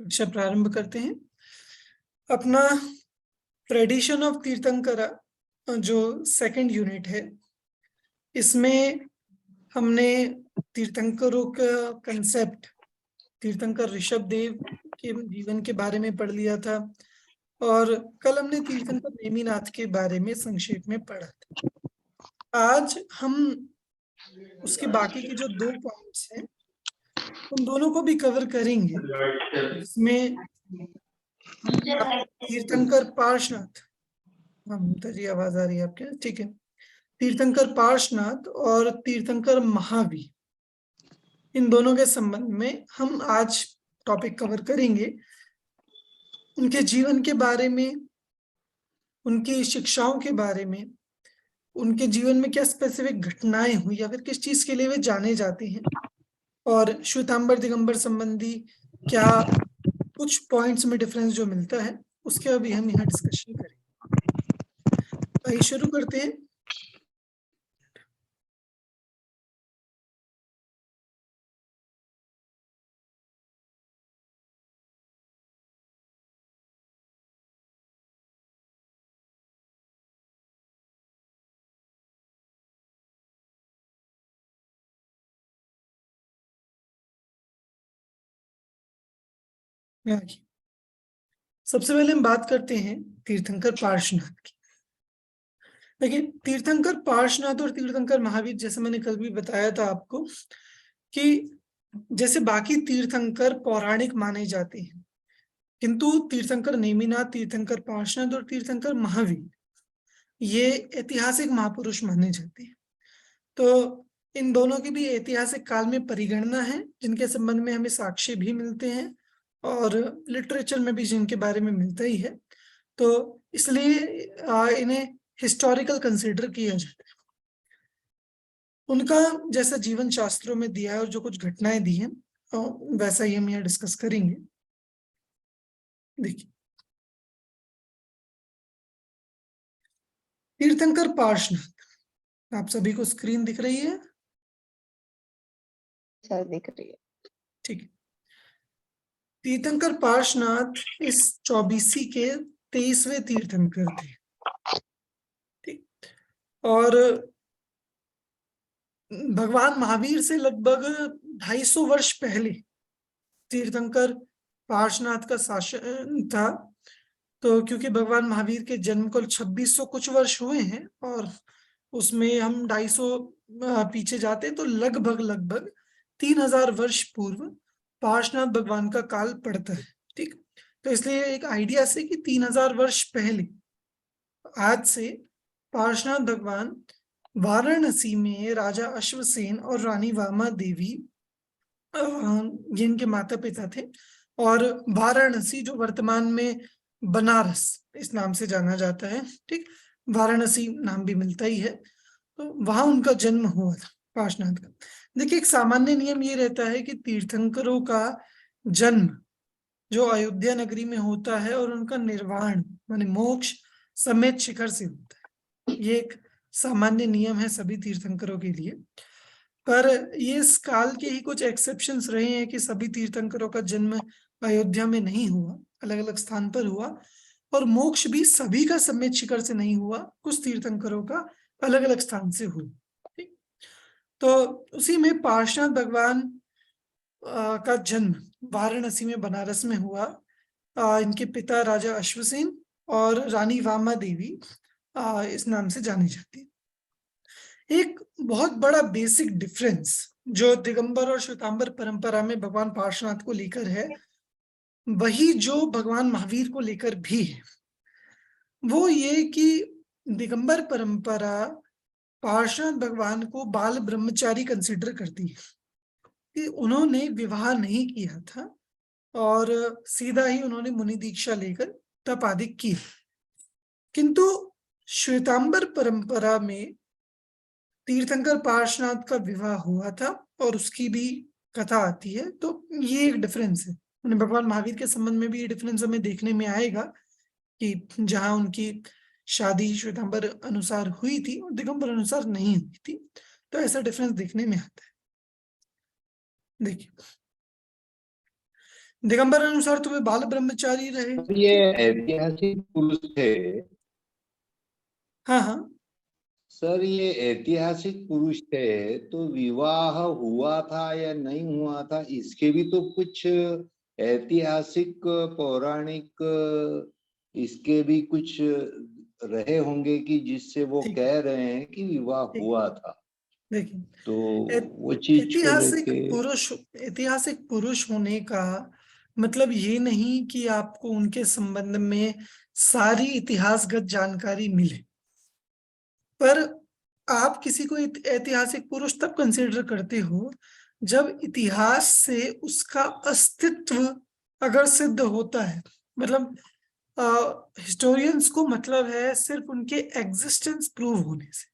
कक्षा प्रारंभ करते हैं। अपना ट्रेडिशन ऑफ तीर्थंकरा जो सेकंड यूनिट है, इसमें हमने तीर्थंकरों का कंसेप्ट, तीर्थंकर ऋषभ देव के जीवन के बारे में पढ़ लिया था और कल हमने तीर्थंकर नेमिनाथ के बारे में संक्षेप में पढ़ा था। आज हम उसके बाकी के जो 2 पॉइंट्स हैं उन दोनों को भी कवर करेंगे। इसमें तीर्थंकर पार्श्वनाथ, जी आवाज आ रही है आपके? ठीक है। तीर्थंकर पार्श्वनाथ और तीर्थंकर महावीर, इन दोनों के संबंध में हम आज टॉपिक कवर करेंगे। उनके जीवन के बारे में, उनकी शिक्षाओं के बारे में, उनके जीवन में क्या स्पेसिफिक घटनाएं हुई या फिर किस चीज के लिए वे जाने जाते हैं, और श्वेतांबर दिगंबर संबंधी क्या कुछ पॉइंट्स में डिफरेंस जो मिलता है उसके अभी हम यहाँ डिस्कशन करेंगे। आइए शुरू करते हैं। सबसे पहले हम बात करते हैं तीर्थंकर पार्श्वनाथ की। देखिए, तीर्थंकर पार्श्वनाथ और तीर्थंकर महावीर, जैसे मैंने कल भी बताया था आपको कि जैसे बाकी तीर्थंकर पौराणिक माने जाते हैं, किंतु तीर्थंकर नेमिनाथ, तीर्थंकर पार्श्वनाथ और तीर्थंकर महावीर ये ऐतिहासिक महापुरुष माने जाते हैं। तो इन दोनों की भी ऐतिहासिक काल में परिगणना है, जिनके संबंध में हमें साक्ष्य भी मिलते हैं और लिटरेचर में भी जिनके बारे में मिलता ही है। तो इसलिए इन्हें हिस्टोरिकल कंसिडर किया जाता है। उनका जैसा जीवन शास्त्रों में दिया है और जो कुछ घटनाएं दी हैं वैसा ही हम यहाँ डिस्कस करेंगे। देखिए, तीर्थंकर पार्श्वनाथ, आप सभी को स्क्रीन दिख रही है? सर दिख रही है। ठीक है। तीर्थंकर पार्श्वनाथ इस 24वीं के 23वें तीर्थंकर थे। ठीक। और भगवान महावीर से लगभग 250 वर्ष पहले तीर्थंकर पार्श्वनाथ का शासन था। तो क्योंकि भगवान महावीर के जन्म को 2600 कुछ वर्ष हुए हैं और उसमें हम 250 पीछे जाते हैं, तो लगभग 3000 वर्ष पूर्व पार्श्वनाथ भगवान का काल पड़ता है। ठीक। तो इसलिए एक आइडिया से कि 3000 वर्ष पहले, आज से पार्श्वनाथ भगवान वाराणसी में राजा अश्वसेन और रानी वामा देवी जिनके माता पिता थे, और वाराणसी जो वर्तमान में बनारस इस नाम से जाना जाता है, ठीक, वाराणसी नाम भी मिलता ही है, तो वहां उनका जन्म हुआ था पार्श्वनाथ का। देखिए, एक सामान्य नियम ये रहता है कि तीर्थंकरों का जन्म जो अयोध्या नगरी में होता है और उनका निर्वाण माने मोक्ष समेत शिखर से होता है। ये एक सामान्य नियम है सभी तीर्थंकरों के लिए। पर ये इस काल के ही कुछ एक्सेप्शंस रहे हैं कि सभी तीर्थंकरों का जन्म अयोध्या में नहीं हुआ, अलग अलग स्थान पर हुआ, और मोक्ष भी सभी का समेत शिखर से नहीं हुआ, कुछ तीर्थंकरों का अलग अलग स्थान से हुआ। ठीक। तो उसी में पार्श्वनाथ भगवान का जन्म वाराणसी में बनारस में हुआ। इनके पिता राजा अश्वसेन और रानी वामा देवी इस नाम से जानी जाती है। एक बहुत बड़ा बेसिक डिफरेंस जो दिगंबर और श्वेतांबर परंपरा में भगवान पार्श्वनाथ को लेकर है, वही जो भगवान महावीर को लेकर भी है। वो ये कि दिगंबर परंपरा पार्श्वनाथ भगवान को बाल ब्रह्मचारी कंसिडर करती है कि उन्होंने विवाह नहीं किया था और सीधा ही उन्होंने मुनि दीक्षा लेकर तप आदि की। किंतु श्वेतांबर परंपरा में तीर्थंकर पार्श्वनाथ का विवाह हुआ था और उसकी भी कथा आती है। तो ये एक डिफरेंस है। भगवान महावीर के संबंध में भी ये डिफरेंस हमें देखने में आएगा कि जहां उनकी शादी श्वेतांबर अनुसार हुई थी और दिगंबर अनुसार नहीं हुई थी, तो ऐसा डिफरेंस देखने में आता है। देखिए, दिगंबर अनुसार तो वे बाल ब्रह्मचारी रहे। ये ऐतिहासिक पुरुष थे। हाँ हाँ, सर ये ऐतिहासिक पुरुष थे तो विवाह हुआ था या नहीं हुआ था, इसके भी तो कुछ ऐतिहासिक पौराणिक इसके भी कुछ रहे होंगे कि जिससे वो ठीक है, कह रहे हैं कि विवाह ठीक है। हुआ था। देखिए, तो वो चीज को ऐतिहासिक लेके पुरुष, ऐतिहासिक पुरुष होने का मतलब ये नहीं कि आपको उनके संबंध में सारी इतिहासगत जानकारी मिले, पर आप किसी को ऐतिहासिक पुरुष तब कंसीडर करते हो जब इतिहास से उसका अस्तित्व अगर सिद्ध होता है। मतलब हिस्टोरियंस को मतलब है सिर्फ उनके एग्जिस्टेंस प्रूव होने से।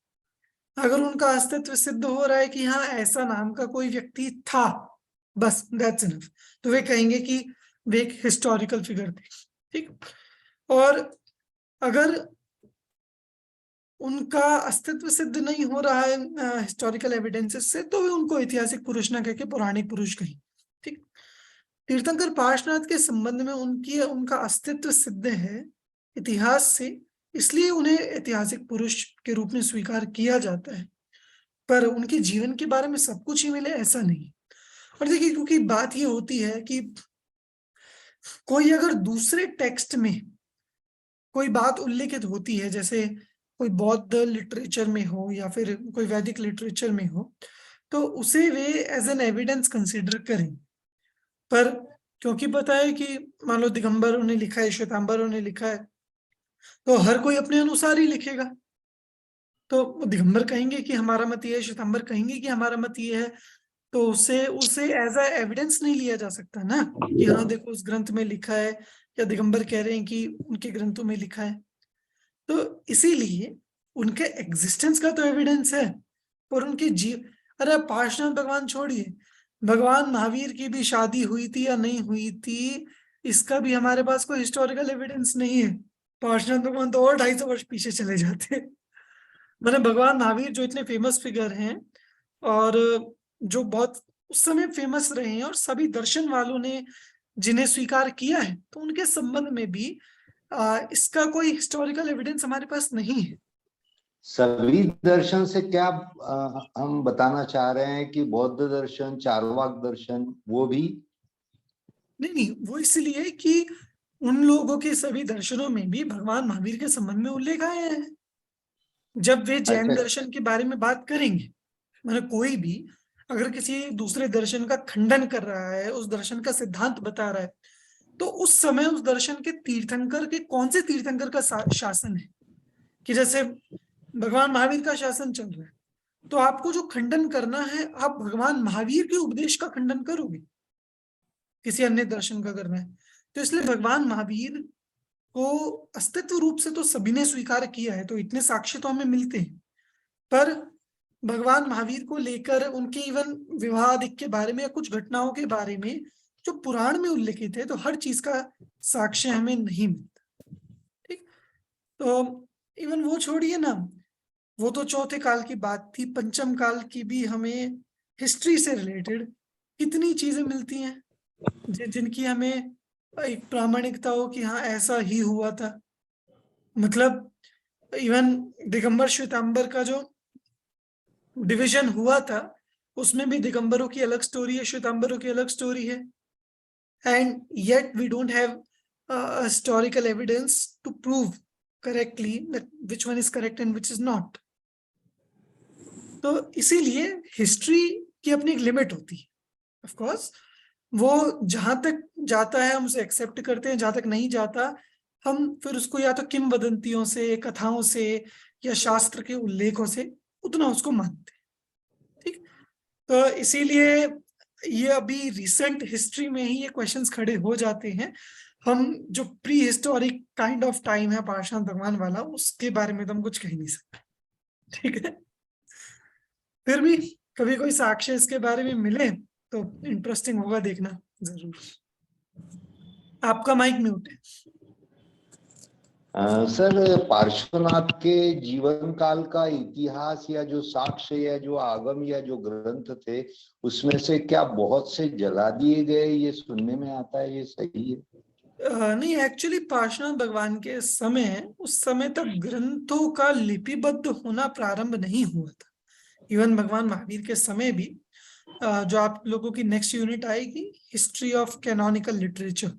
अगर उनका अस्तित्व सिद्ध हो रहा है कि हाँ ऐसा नाम का कोई व्यक्ति था, बस दैट्स इनफ, तो वे कहेंगे कि वे एक हिस्टोरिकल फिगर थे। ठीक। और अगर उनका अस्तित्व सिद्ध नहीं हो रहा है हिस्टोरिकल एविडेंसेस से, तो वे उनको ऐतिहासिक पुरुष ना कहकर पौराणिक पुरुष कहें। ठीक। तीर्थंकर पार्श्वनाथ के संबंध में उनकी उनका अस्तित्व सिद्ध है इतिहास से, इसलिए उन्हें ऐतिहासिक पुरुष के रूप में स्वीकार किया जाता है। पर उनके जीवन के बारे में सब कुछ ही मिले ऐसा नहीं। और देखिए, क्योंकि बात ये होती है कि कोई अगर दूसरे टेक्स्ट में कोई बात उल्लेखित होती है, जैसे कोई बौद्ध लिटरेचर में हो या फिर कोई वैदिक लिटरेचर में हो, तो उसे वे एज एन एविडेंस कंसिडर करें। पर क्योंकि पता है कि मान लो दिगंबरों ने लिखा है, श्वेतांबरों ने लिखा है, तो हर कोई अपने अनुसार ही लिखेगा। तो दिगंबर कहेंगे कि हमारा मत ये है, श्वेतांबर कहेंगे कि हमारा मत ये है, तो उसे उसे एज अ एविडेंस नहीं लिया जा सकता ना कि हाँ देखो उस ग्रंथ में लिखा है, या दिगंबर कह रहे हैं कि उनके ग्रंथों में लिखा है। तो इसीलिए उनके एग्जिस्टेंस का तो एविडेंस है, पर उनके जीव, अरे आप पार्श्वनाथ भगवान छोड़िए, भगवान महावीर की भी शादी हुई थी या नहीं हुई थी, इसका भी हमारे पास कोई हिस्टोरिकल एविडेंस नहीं है। पार्श्वनाथ भगवान तो और 250 वर्ष पीछे चले जाते हैं। मतलब भगवान महावीर जो इतने फेमस फिगर हैं और जो बहुत उस समय फेमस रहे हैं और सभी दर्शन वालों ने जिन्हें स्वीकार किया है, तो उनके संबंध में भी इसका कोई हिस्टोरिकल एविडेंस हमारे पास नहीं है। सभी दर्शन से क्या हम बताना चाह रहे हैं कि बौद्ध दर्शन, चार्वाक दर्शन, वो भी? नहीं नहीं, वो इसलिए कि उन लोगों के सभी दर्शनों में भी भगवान महावीर के संबंध में उल्लेख आए हैं। जब वे जैन अच्छा। दर्शन के बारे में बात करेंगे, मतलब कोई भी अगर किसी दूसरे दर्शन का खंडन कर रहा है, उस दर्शन का सिद्धांत बता रहा है, तो उस समय उस दर्शन के तीर्थंकर के कौन से तीर्थंकर का शासन है। कि जैसे भगवान महावीर का शासन चल रहा है, तो आपको जो खंडन करना है, आप भगवान महावीर के उपदेश का खंडन करोगे, किसी अन्य दर्शन का करना है। तो इसलिए भगवान महावीर को अस्तित्व रूप से तो सभी ने स्वीकार किया है, तो इतने साक्ष्य तो हमें मिलते हैं। पर भगवान महावीर को लेकर उनके इवन विवाह आदि के बारे में या कुछ घटनाओं के बारे में जो पुराण में उल्लेखित है, तो हर चीज का साक्ष्य हमें नहीं मिलता। ठीक। तो इवन वो छोड़िए ना, वो तो चौथे काल की बात थी, पंचम काल की भी हमें हिस्ट्री से रिलेटेड कितनी चीजें मिलती हैं जिनकी हमें एक प्रामाणिकता हो कि हाँ ऐसा ही हुआ था। मतलब इवन दिगंबर श्वेतांबर का जो डिवीजन हुआ था, उसमें भी दिगंबरों की अलग स्टोरी है, श्वेतांबरों की अलग स्टोरी है, and yet we don't have historical evidence to prove correctly that which one is correct and which is not. तो इसीलिए हिस्ट्री की अपनी एक लिमिट होती है। ऑफ कोर्स वो जहां तक जाता है हम उसे एक्सेप्ट करते हैं, जहां तक नहीं जाता हम फिर उसको या तो किंवदंतियों से, कथाओं से या शास्त्र के उल्लेखों से उतना उसको मानते हैं। ठीक। तो इसीलिए ये अभी रिसेंट हिस्ट्री में ही ये क्वेश्चंस खड़े हो जाते हैं। हम जो pre historic kind of time है पाषाण भगवान वाला, उसके बारे में तो हम कुछ कह नहीं सकते। ठीक है। फिर भी कभी कोई साक्ष्य इसके बारे में मिले तो इंटरेस्टिंग होगा देखना जरूर। आपका माइक म्यूट है। सर, पार्श्वनाथ के जीवन काल का इतिहास या जो साक्ष्य या जो आगम या जो ग्रंथ थे, उसमें से क्या बहुत से जला दिए गए, ये सुनने में आता है, ये सही है? नहीं, एक्चुअली पार्श्वनाथ भगवान के समय, उस समय तक ग्रंथों का लिपिबद्ध होना प्रारंभ नहीं हुआ था। इवन भगवान महावीर के समय भी जो आप लोगों की नेक्स्ट यूनिट आएगी, हिस्ट्री ऑफ कैनोनिकल लिटरेचर,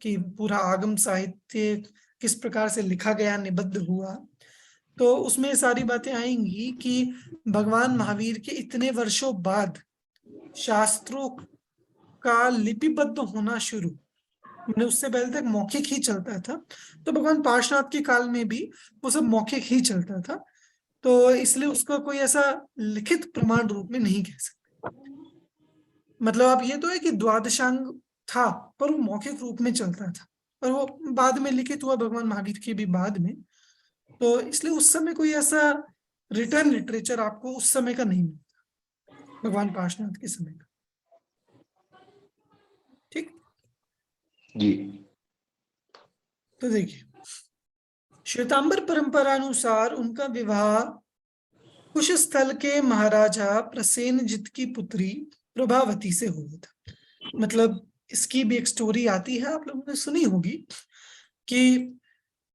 कि पूरा आगम साहित्य किस प्रकार से लिखा गया, निबद्ध हुआ, तो उसमें सारी बातें आएंगी कि भगवान महावीर के इतने वर्षों बाद शास्त्रों का लिपिबद्ध होना शुरू, मैंने उससे पहले तक मौखिक ही चलता था, तो भगवान पार्श्वनाथ के काल में भी वो सब मौखिक ही चलता था, तो इसलिए उसका कोई ऐसा लिखित प्रमाण रूप में नहीं कह सकते। मतलब आप ये तो है कि द्वादशांग था, पर वो मौखिक रूप में चलता था, और वो बाद में लिखित हुआ भगवान महावीर के भी बाद में, तो इसलिए उस समय कोई ऐसा रिटर्न लिटरेचर आपको उस समय का नहीं मिलता, भगवान पार्श्वनाथ के समय का। ठीक, जी। तो देखिए, श्वेतांबर परंपरा अनुसार उनका विवाह कुश स्थल के महाराजा प्रसेनजित की पुत्री प्रभावती से हुआ था। मतलब इसकी भी एक स्टोरी आती है, आप लोगों ने सुनी होगी, कि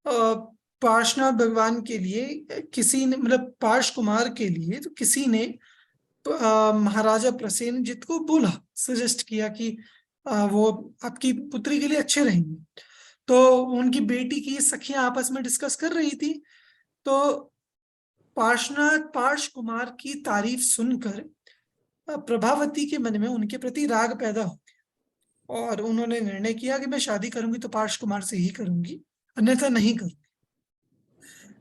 पार्श्वनाथ भगवान के लिए किसी ने, मतलब पार्श कुमार के लिए, तो किसी ने महाराजा प्रसेनजित को बोला, सजेस्ट किया कि वो आपकी पुत्री के लिए अच्छे रहेंगे। तो उनकी बेटी की सखियां आपस में डिस्कस कर रही थी, तो पार्श्वनाथ पार्श कुमार की तारीफ सुनकर प्रभावती के मन में उनके प्रति राग पैदा हो गया, और उन्होंने निर्णय किया कि मैं शादी करूंगी तो पार्श कुमार से ही करूंगी, अन्यथा नहीं करूंगी।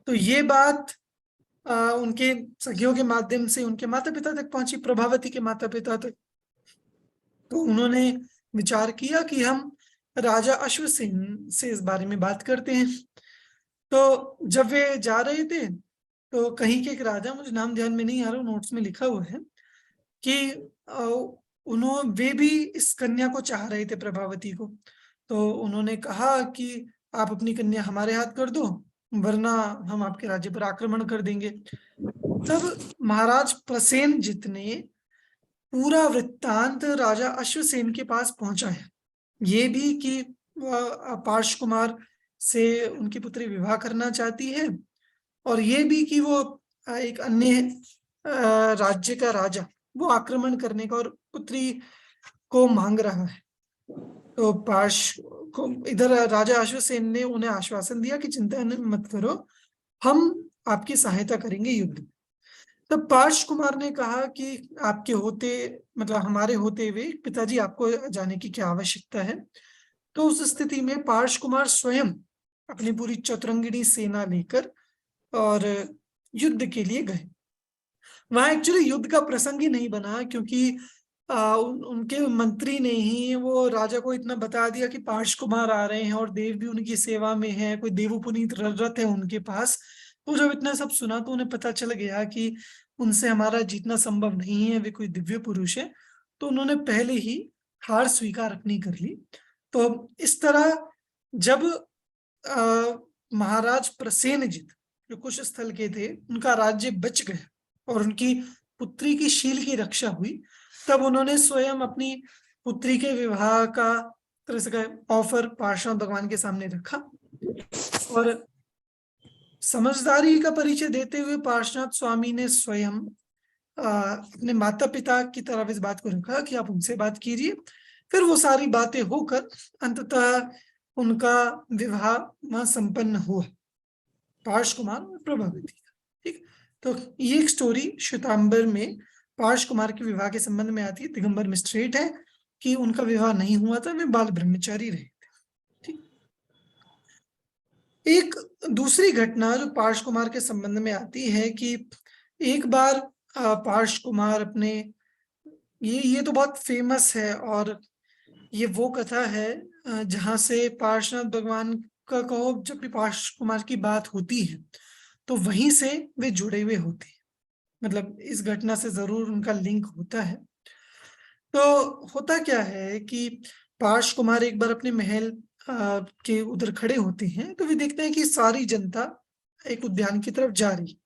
तो ये बात उनके सखियों के माध्यम से उनके माता पिता तक पहुंची, प्रभावती के माता पिता तक। तो उन्होंने विचार किया कि हम राजा अश्वसेन से इस बारे में बात करते हैं। तो जब वे जा रहे थे, तो कहीं के एक राजा, मुझे नाम ध्यान में नहीं आ रहा, नोट्स में लिखा हुआ है कि वे भी इस कन्या को चाह रहे थे, प्रभावती को। तो उन्होंने कहा कि आप अपनी कन्या हमारे हाथ कर दो, वरना हम आपके राज्य पर आक्रमण कर देंगे। तब महाराज प्रसेनजित ने पूरा वृत्तांत राजा अश्वसेन के पास पहुंचाया, ये भी कि पार्श कुमार से उनकी पुत्री विवाह करना चाहती है, और ये भी कि वो एक अन्य राज्य का राजा वो आक्रमण करने का और पुत्री को मांग रहा है। तो पार्श को इधर राजा अश्वसेन ने उन्हें आश्वासन दिया कि चिंता मत करो, हम आपकी सहायता करेंगे युद्ध में। तब पार्श कुमार ने कहा कि आपके होते, मतलब हमारे होते हुए पिताजी आपको जाने की क्या आवश्यकता है। तो उस स्थिति में पार्श कुमार स्वयं अपनी पूरी चतुरंगिणी सेना लेकर और युद्ध के लिए गए। वहां एक्चुअली युद्ध का प्रसंग ही नहीं बना, क्योंकि उनके मंत्री ने ही वो राजा को इतना बता दिया कि पार्श कुमार आ रहे हैं और देव भी उनकी सेवा में है, कोई देवोपुनीत रथ है उनके पास। तो जब इतना सब सुना तो उन्हें पता चल गया कि उनसे हमारा जीतना संभव नहीं है, वे कोई दिव्य पुरुष है। तो उन्होंने पहले ही हार स्वीकार अपनी कर ली। तो इस तरह जब महाराज प्रसेनजित जो कुश स्थल के थे, उनका राज्य बच गया और उनकी पुत्री की शील की रक्षा हुई, तब उन्होंने स्वयं अपनी पुत्री के विवाह का तरह से ऑफर पार्श्वनाथ भगवान के सामने रखा, और समझदारी का परिचय देते हुए पार्श्वनाथ स्वामी ने स्वयं अपने माता पिता की तरफ इस बात को रखा कि आप उनसे बात कीजिए। फिर वो सारी बातें होकर अंततः उनका विवाह वहां संपन्न हुआ, पार्श कुमार और प्रभावती का। ठीक, तो ये एक स्टोरी श्वेतांबर में पार्श कुमार के विवाह के संबंध में आती है। दिगंबर में स्ट्रेट है कि उनका विवाह नहीं हुआ था, वे बाल ब्रह्मचारी रहे थे। ठीक, एक दूसरी घटना जो पार्श कुमार के संबंध में आती है कि एक बार पार्श कुमार अपने, ये तो बहुत फेमस है, और ये वो कथा है जहां से पार्श्वनाथ भगवान का कहो, जब भी पार्श कुमार की बात होती है तो वहीं से वे जुड़े हुए होते हैं, मतलब इस घटना से जरूर उनका लिंक होता है। तो होता क्या है कि पार्श कुमार एक बार अपने महल के उधर खड़े होते हैं, तो वे देखते हैं कि सारी जनता एक उद्यान की तरफ जा रही।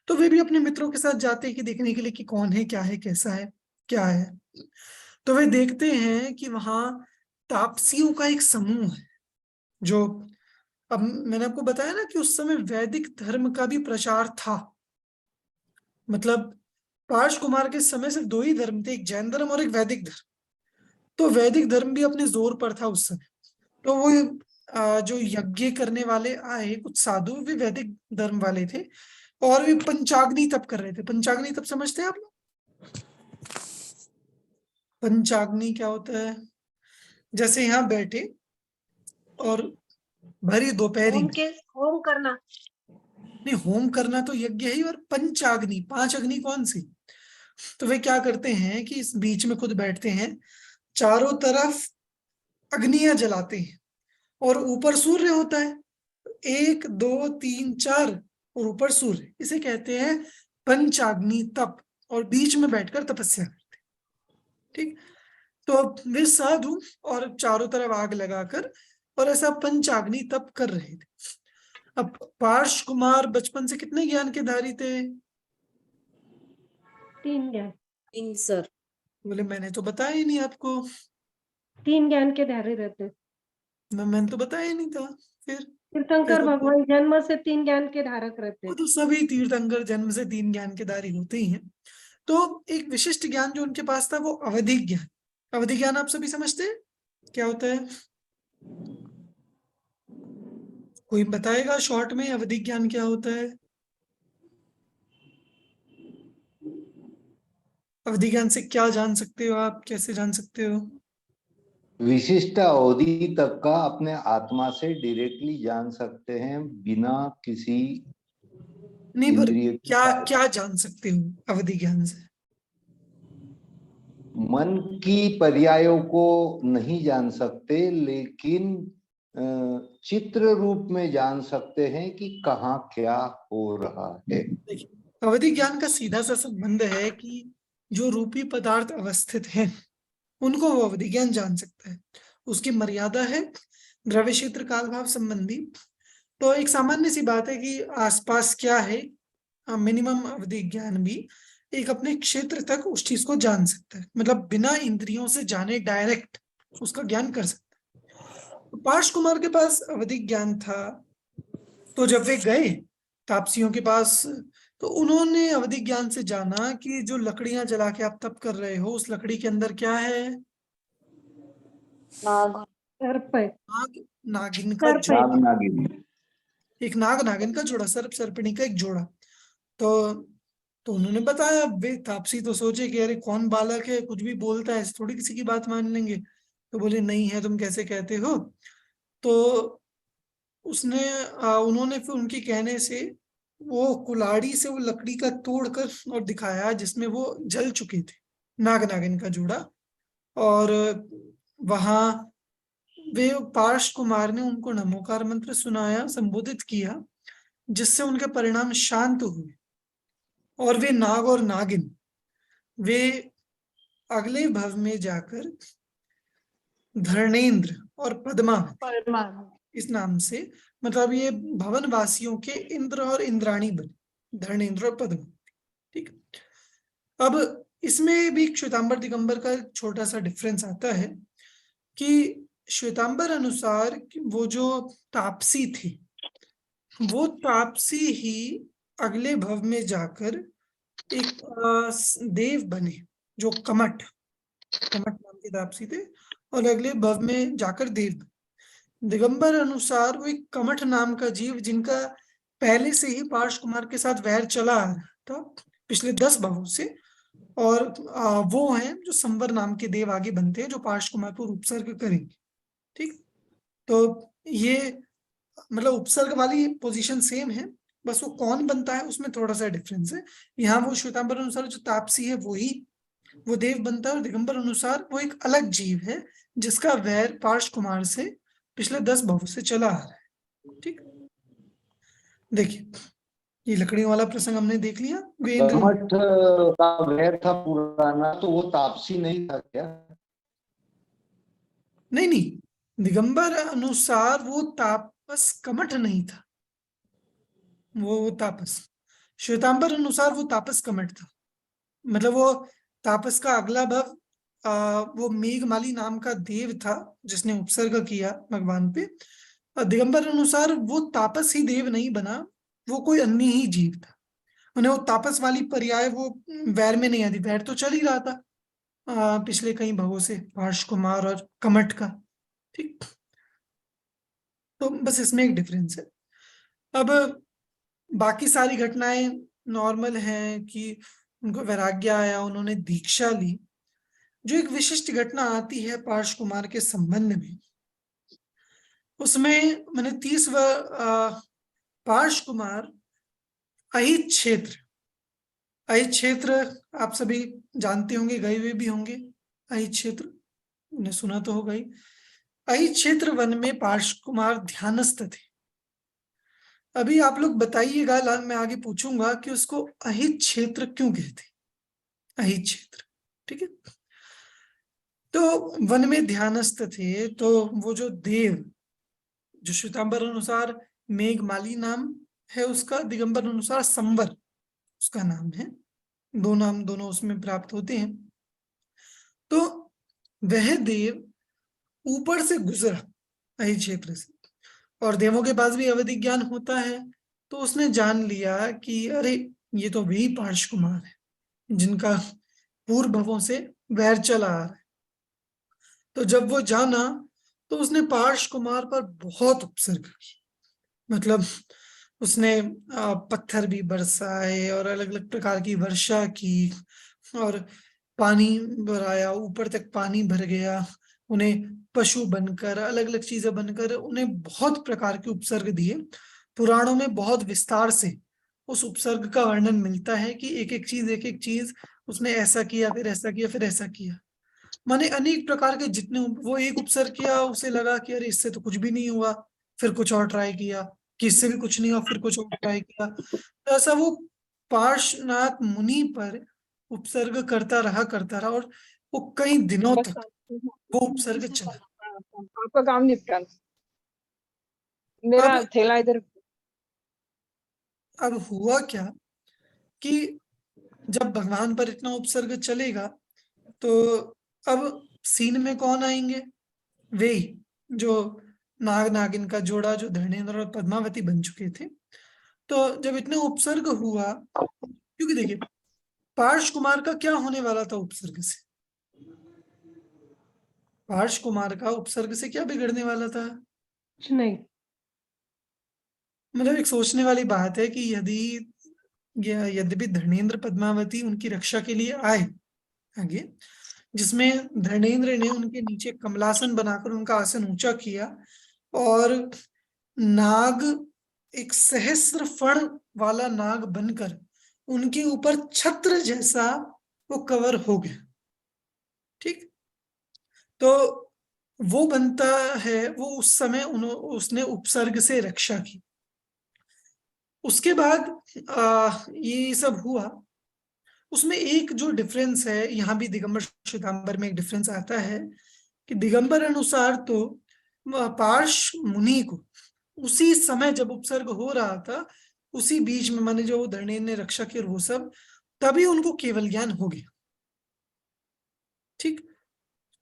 तो वे भी अपने मित्रों के साथ जाते हैं कि देखने के लिए कि कौन है, क्या है, कैसा है, क्या है। तो वे देखते हैं कि वहां तापसियों का एक समूह है। जो अब मैंने आपको बताया ना कि उस समय वैदिक धर्म का भी प्रचार था। मतलब पार्श कुमार के समय सिर्फ दो ही धर्म थे, एक जैन धर्म और एक वैदिक धर्म। तो वैदिक धर्म भी अपने जोर पर था उस समय। तो वो जो यज्ञ करने वाले आए कुछ साधु, वे वैदिक धर्म वाले थे और वे पंचाग्नि तप कर रहे थे। पंचाग्नि तप समझते हैं आप लोग? पंचाग्नि क्या होता है? जैसे यहाँ बैठे और भरी दोपहरी में, होम करना। नहीं होम करना तो यज्ञ है ही, और पंचाग्नि, पांच अग्नि कौन सी? तो वे क्या करते हैं कि इस बीच में खुद बैठते हैं, चारों तरफ अग्नियां जलाते हैं और ऊपर सूर्य होता है, 1 2 3 4 और ऊपर सूर्य। इसे कहते हैं पंचाग्नि तप, और बीच में बैठकर तपस्या करते हैं। ठीक। तो वे साधु और चारों तरफ आग लगाकर और ऐसा पंचाग्नि तप कर रहे थे। अब पार्श कुमार बचपन से कितने ज्ञान के धारी थे? 3 ज्ञान। 3 सर। बोले मैंने तो बताया ही नहीं आपको। 3 ज्ञान के धारी रहते। मैंने तो बताया ही नहीं था। फिर तीर्थंकर भगवान जन्म से 3 ज्ञान के धारक रहते। वो तो सभी तीर्थंकर जन्म से 3 ज्ञान के धारी होते ही हैं। तो एक विशिष्ट ज्ञान जो उनके पास था वो अवधि ज्ञान। अवधि ज्ञान आप सभी समझते हैं क्या होता है? कोई बताएगा शॉर्ट में अवधि ज्ञान क्या होता है? अवधि ज्ञान से क्या जान सकते हो आप, कैसे जान सकते हो? विशिष्ट अवधि तक का अपने आत्मा से डायरेक्टली जान सकते हैं बिना किसी नहीं, पर इंद्रिय की क्या सहायता। क्या जान सकते हो अवधि ज्ञान से? मन की पर्यायों को नहीं जान सकते, लेकिन चित्र रूप में जान सकते हैं कि कहाँ क्या हो रहा है। देखिए, अवधि ज्ञान का सीधा सा संबंध है कि जो रूपी पदार्थ अवस्थित है उनको वो अवधि ज्ञान जान सकता है। उसकी मर्यादा है द्रव्य क्षेत्र काल भाव संबंधी। तो एक सामान्य सी बात है कि आसपास क्या है, मिनिमम अवधि ज्ञान भी एक अपने क्षेत्र तक उस चीज को जान सकता है, मतलब बिना इंद्रियों से जाने डायरेक्ट उसका ज्ञान कर सकता है। तो पार्श कुमार के पास अवधि ज्ञान था। तो जब वे गए तापसियों के पास, तो उन्होंने अवधि ज्ञान से जाना कि जो लकड़ियां जला के आप तप कर रहे हो उस लकड़ी के अंदर क्या है? नाग। सर्प है। नाग, नागिन का सर्प है। जोड़ा। नागिन। एक नाग नागिन का जोड़ा, सर्प सर्पिणी का एक जोड़ा। तो तो उन्होंने बताया। वे तापसी तो सोचे कि अरे कौन बालक है, कुछ भी बोलता है, थोड़ी किसी की बात मान लेंगे। तो बोले नहीं है, तुम कैसे कहते हो? तो उन्होंने फिर उनके कहने से वो कुल्हाड़ी से वो लकड़ी का तोड़कर और दिखाया जिसमें वो जल चुके थे, नाग नागिन का जोड़ा। और वहां वे पार्श कुमार ने उनको नमोकार मंत्र सुनाया, संबोधित किया, जिससे उनके परिणाम शांत हुए। और वे नाग और नागिन वे अगले भव में जाकर धर्णेंद्र और पद्मा इस नाम से, मतलब ये भवन वासियों के इंद्र और इंद्राणी बने, धर्णेंद्र और पद्मा। ठीक। अब इसमें भी श्वेतांबर दिगंबर का छोटा सा डिफरेंस आता है कि श्वेतांबर अनुसार वो जो तापसी थी वो तापसी ही अगले भव में जाकर एक देव बने, जो कमठ कमठ नाम के तापसी थे, और अगले भव में जाकर देव बने। दिगंबर अनुसार वो एक कमठ नाम का जीव, जिनका पहले से ही पार्श कुमार के साथ वैर चला आ रहा था पिछले 10 भवों से, और वो हैं जो संवर नाम के देव आगे बनते हैं जो पार्श कुमार को उपसर्ग करेंगे। ठीक। तो ये मतलब उपसर्ग वाली पोजीशन सेम है, बस वो कौन बनता है उसमें थोड़ा सा डिफरेंस है। यहाँ वो श्वेतांबर अनुसार जो तापसी है वो देव बनता है, और दिगंबर अनुसार वो एक अलग जीव है जिसका वैर पार्श कुमार से पिछले 10 भवों से चला आ रहा है। ठीक। देखिए, ये लकड़ियों वाला प्रसंग हमने देख लिया। कमठ का वैर था पुराना, तो वो तापसी नहीं था क्या? नहीं, दिगंबर अनुसार वो तापस कमठ नहीं था, वो तापस। श्वेतांबर अनुसार वो तापस कमठ था। मतलब वो तापस का अगला भाव वो मेघमाली नाम का देव था जिसने उपसर्ग किया भगवान पे। और दिगंबर अनुसार वो तापस ही देव नहीं बना, वो कोई अन्य ही जीव था। उन्हें वो तापस वाली पर्याय वो वैर में नहीं आती। वैर तो चल ही रहा था पिछले कई भवों से, पार्श कुमार और कमठ का। ठीक, तो बस इसमें एक डिफरेंस है। अब बाकी सारी घटनाएं नॉर्मल हैं कि उनको वैराग्य आया, उन्होंने दीक्षा ली। जो एक विशिष्ट घटना आती है पार्श कुमार के संबंध में, उसमें मैंने 30 पार्श कुमार अहित क्षेत्र, अहित क्षेत्र आप सभी जानते होंगे, गए हुए भी होंगे। अहित क्षेत्र उन्हें सुना तो होगा ही। अहित क्षेत्र वन में पार्श कुमार ध्यानस्थ थे। अभी आप लोग बताइएगा, मैं आगे पूछूंगा कि उसको अहित क्षेत्र क्यों कहते, अहित क्षेत्र। ठीक है, तो वन में ध्यानस्थ थे, तो वो जो देव, जो श्वेतांबर अनुसार मेघमाली नाम है उसका, दिगंबर अनुसार संवर उसका नाम है, दो नाम दोनों उसमें प्राप्त होते हैं। तो वह देव ऊपर से गुजरा अहित क्षेत्र से, और देवों के पास भी अवधि ज्ञान होता है। तो उसने जान लिया कि अरे ये तो वही पार्श कुमार है जिनका पूर्व भवों से वैर चला आ रहा है। तो जब वो जाना तो उसने पार्श कुमार पर बहुत उपसर्ग की। मतलब उसने पत्थर भी बरसाए और अलग अलग प्रकार की वर्षा की, और पानी भराया, ऊपर तक पानी भर गया। उन्हें पशु बनकर, अलग अलग चीजें बनकर उन्हें बहुत प्रकार के उपसर्ग दिए। पुराणों में बहुत विस्तार से उस उपसर्ग का वर्णन मिलता है कि एक एक चीज उसने ऐसा किया, फिर ऐसा किया, फिर ऐसा किया। माने अनेक प्रकार के जितने, वो एक उपसर्ग किया, उसे लगा कि अरे इससे तो कुछ भी नहीं हुआ, फिर कुछ और ट्राई किया कि इससे भी कुछ नहीं हुआ, फिर कुछ और ट्राई किया। तो ऐसा वो पार्श्वनाथ मुनि पर उपसर्ग करता रहा, और वो कई दिनों बस तक वो उपसर्ग चला। आपका काम निपटा, मेरा अब थैला इधर। अब हुआ क्या कि जब भगवान पर इतना उपसर्ग चलेगा, तो अब सीन में कौन आएंगे? वे ही जो नाग नागिन का जोड़ा, जो धर्मेंद्र और पद्मावती बन चुके थे। तो जब इतने उपसर्ग हुआ, क्योंकि देखिए पार्श कुमार का क्या होने वाला था उपसर्ग से? पार्श कुमार का उपसर्ग से क्या बिगड़ने वाला था? कुछ नहीं। मतलब एक सोचने वाली बात है कि यद्यपि धर्मेंद्र पद्मावती उनकी रक्षा के लिए आए आगे, जिसमें धर्मेंद्र ने उनके नीचे कमलासन बनाकर उनका आसन ऊंचा किया, और नाग एक सहस्त्र फण वाला नाग बनकर उनके ऊपर छत्र जैसा वो कवर हो गया। ठीक, तो वो बनता है, वो उस समय उसने उपसर्ग से रक्षा की। उसके बाद ये सब हुआ। उसमें एक जो डिफरेंस है, यहाँ भी दिगंबर श्वेतांबर में एक डिफरेंस आता है कि दिगंबर अनुसार तो पार्श मुनि को उसी समय जब उपसर्ग हो रहा था, उसी बीच में, माने जो धर्मेंद्र ने रक्षा की और वो सब, तभी उनको केवल ज्ञान हो गया। ठीक,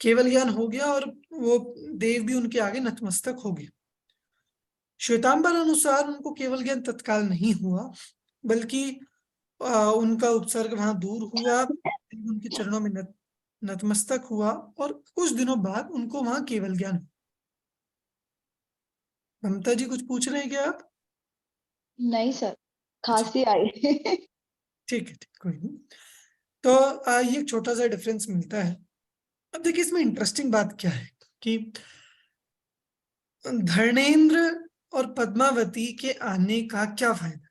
केवल ज्ञान हो गया, और वो देव भी उनके आगे नतमस्तक हो गए। श्वेतांबर अनुसार उनको केवल ज्ञान तत्काल नहीं हुआ, बल्कि उनका उपसर्ग वहां दूर हुआ, उनके चरणों में नतमस्तक हुआ, और कुछ दिनों बाद उनको वहां केवल ज्ञान। ममता जी कुछ पूछ रहे हैं क्या आप? नहीं सर, खांसी आई। ठीक है, ठीक, कोई नहीं। तो ये एक छोटा सा डिफरेंस मिलता है। अब देखिए इसमें इंटरेस्टिंग बात क्या है कि धर्मेंद्र और पद्मावती के आने का क्या फायदा?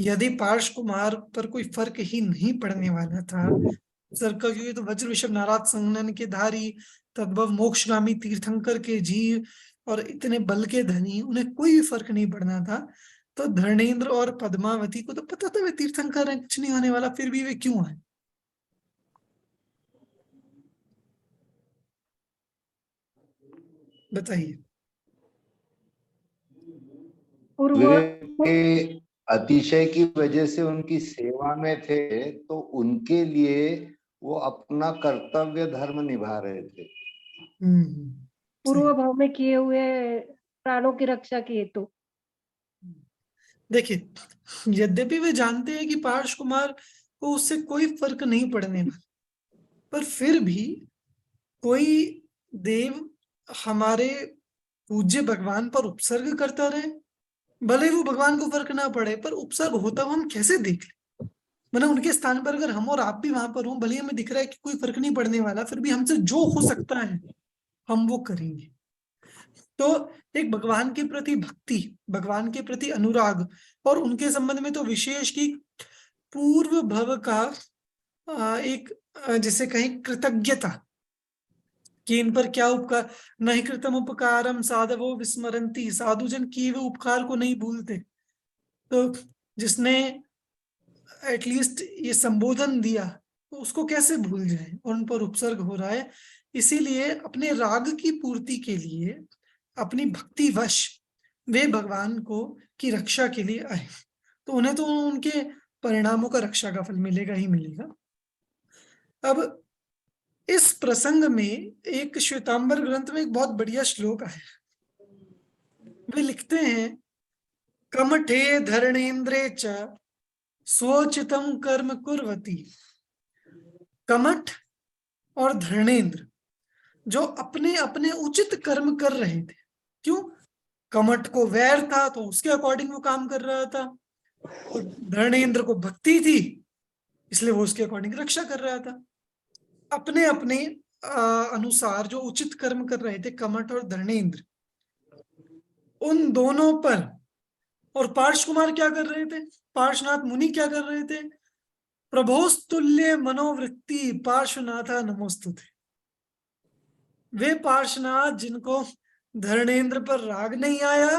यदि पार्श कुमार पर कोई फर्क ही नहीं पड़ने वाला था, सर का, क्योंकि तो वज्र विषभ नाराज संघनन के धारी, तद्भव मोक्षगामी तीर्थंकर के जीव और इतने बल के धनी, उन्हें कोई भी फर्क नहीं पड़ना था। तो धर्मेंद्र और पद्मावती को तो पता था वे तीर्थंकर हैं, कुछ नहीं होने वाला, फिर भी वे क्यों आए? बताइए। पूर्व वे के अतिशय की वजह से उनकी सेवा में थे, तो उनके लिए वो अपना कर्तव्य धर्म निभा रहे थे। पूर्व सही। भाव में किए हुए प्राणों की रक्षा के हेतु। देखिए, यद्यपि वे जानते हैं कि पार्श कुमार को उससे कोई फर्क नहीं पड़ने वाला, पर फिर भी कोई देव हमारे पूज्य भगवान पर उपसर्ग करता रहे, भले ही वो भगवान को फर्क ना पड़े, पर उपसर्ग होता हुआ हम कैसे देख लें? मतलब उनके स्थान पर अगर हम और आप भी वहां पर हों, भले ही हमें दिख रहा है कि कोई फर्क नहीं पड़ने वाला, फिर भी हमसे जो हो सकता है हम वो करेंगे। तो एक भगवान के प्रति भक्ति, भगवान के प्रति अनुराग, और उनके संबंध में तो विशेष की पूर्व भव का एक जिसे कहें कृतज्ञता, कि इन पर क्या उपकार, नहीं कृतम उपकारम साधवो विस्मरंती, साधु जन किए हुए उपकार को नहीं भूलते। तो जिसने एटलीस्ट ये संबोधन दिया, तो उसको कैसे भूल जाए, और उन पर उपसर्ग हो रहा है। इसीलिए अपने राग की पूर्ति के लिए, अपनी भक्ति वश वे भगवान को की रक्षा के लिए आए, तो उन्हें तो उनके परिणामों का रक्षा का फल मिलेगा ही मिलेगा। अब इस प्रसंग में एक श्वेतांबर ग्रंथ में एक बहुत बढ़िया श्लोक है। वे लिखते हैं, कमठे धरणेन्द्रे च स्वोचितम कर्म कुर्वती। कमठ और धरणेन्द्र जो अपने अपने उचित कर्म कर रहे थे। क्यों? कमठ को वैर था तो उसके अकॉर्डिंग वो काम कर रहा था, और धरणेन्द्र को भक्ति थी इसलिए वो उसके अकॉर्डिंग रक्षा कर रहा था। अपने अपने अनुसार जो उचित कर्म कर रहे थे कमठ और धरणेन्द्र, उन दोनों पर। और पार्श कुमार क्या कर रहे थे? पार्शनाथ मुनि क्या कर रहे थे? प्रभोस्तुल्य मनोवृत्ति पार्श्वनाथा नमोस्तुते। वे पार्श्वनाथ जिनको धरणेन्द्र पर राग नहीं आया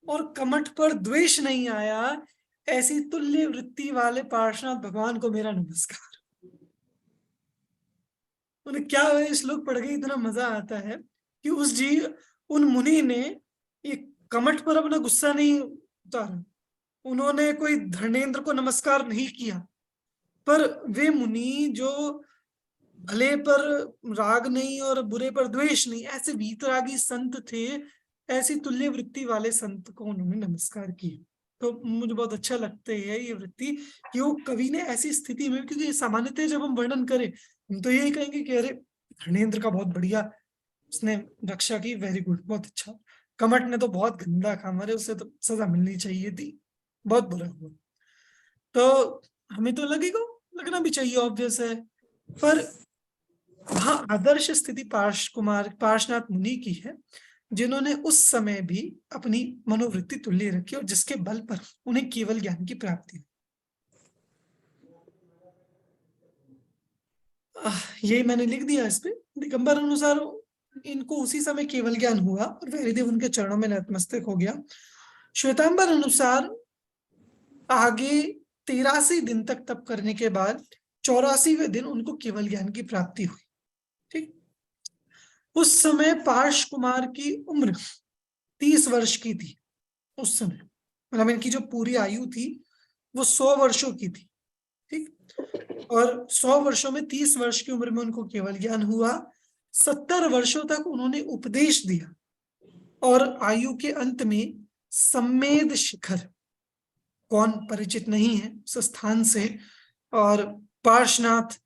और कमठ पर द्वेष नहीं आया, ऐसी तुल्य वृत्ति वाले पार्श्वनाथ भगवान को मेरा नमस्कार। उन्हें क्या हुआ, श्लोक पढ़ के इतना मजा आता है कि उन मुनि ने ये कमठ पर अपना गुस्सा नहीं उतारा, उन्होंने कोई धरणेन्द्र को नमस्कार नहीं किया, पर वे मुनि जो भले पर राग नहीं और बुरे पर द्वेष नहीं, ऐसे वीतरागी संत थे, ऐसी तुल्य वृत्ति वाले संत को उन्होंने नमस्कार किया। तो मुझे बहुत अच्छा लगता है ये वृत्ति कि वो कवि ने ऐसी स्थिति में, क्योंकि सामान्यतः जब हम वर्णन करें हम तो यही कहेंगे कि अरे धरणेन्द्र का बहुत बढ़िया, उसने रक्षा की, वेरी गुड, बहुत अच्छा। कमठ ने तो बहुत गंदा काम, अरे उसे तो सजा मिलनी चाहिए थी, बहुत बुरा हुआ। तो हमें तो लगना भी चाहिए, ऑब्वियस है। पर हाँ, आदर्श स्थिति पार्श्वनाथ मुनि की है, जिन्होंने उस समय भी अपनी मनोवृत्ति तुल्य रखी और जिसके बल पर उन्हें केवल ज्ञान की प्राप्ति। यही मैंने लिख दिया इस पे। दिगंबर अनुसार इनको उसी समय केवल ज्ञान हुआ और वैरिदेव उनके चरणों में नतमस्तक हो गया। श्वेतांबर अनुसार आगे 83 दिन तक तप करने के बाद 84वें दिन उनको केवल ज्ञान की प्राप्ति हुई। ठीक, उस समय पार्श कुमार की उम्र 30 वर्ष की थी। उस समय मतलब इनकी जो पूरी आयु थी वो 100 वर्षों की थी। ठीक, और 100 वर्षों में 30 वर्ष की उम्र में उनको केवल ज्ञान हुआ। 70 वर्षों तक उन्होंने उपदेश दिया और आयु के अंत में सम्मेद शिखर, कौन परिचित नहीं है उस स्थान से, और पार्श्वनाथ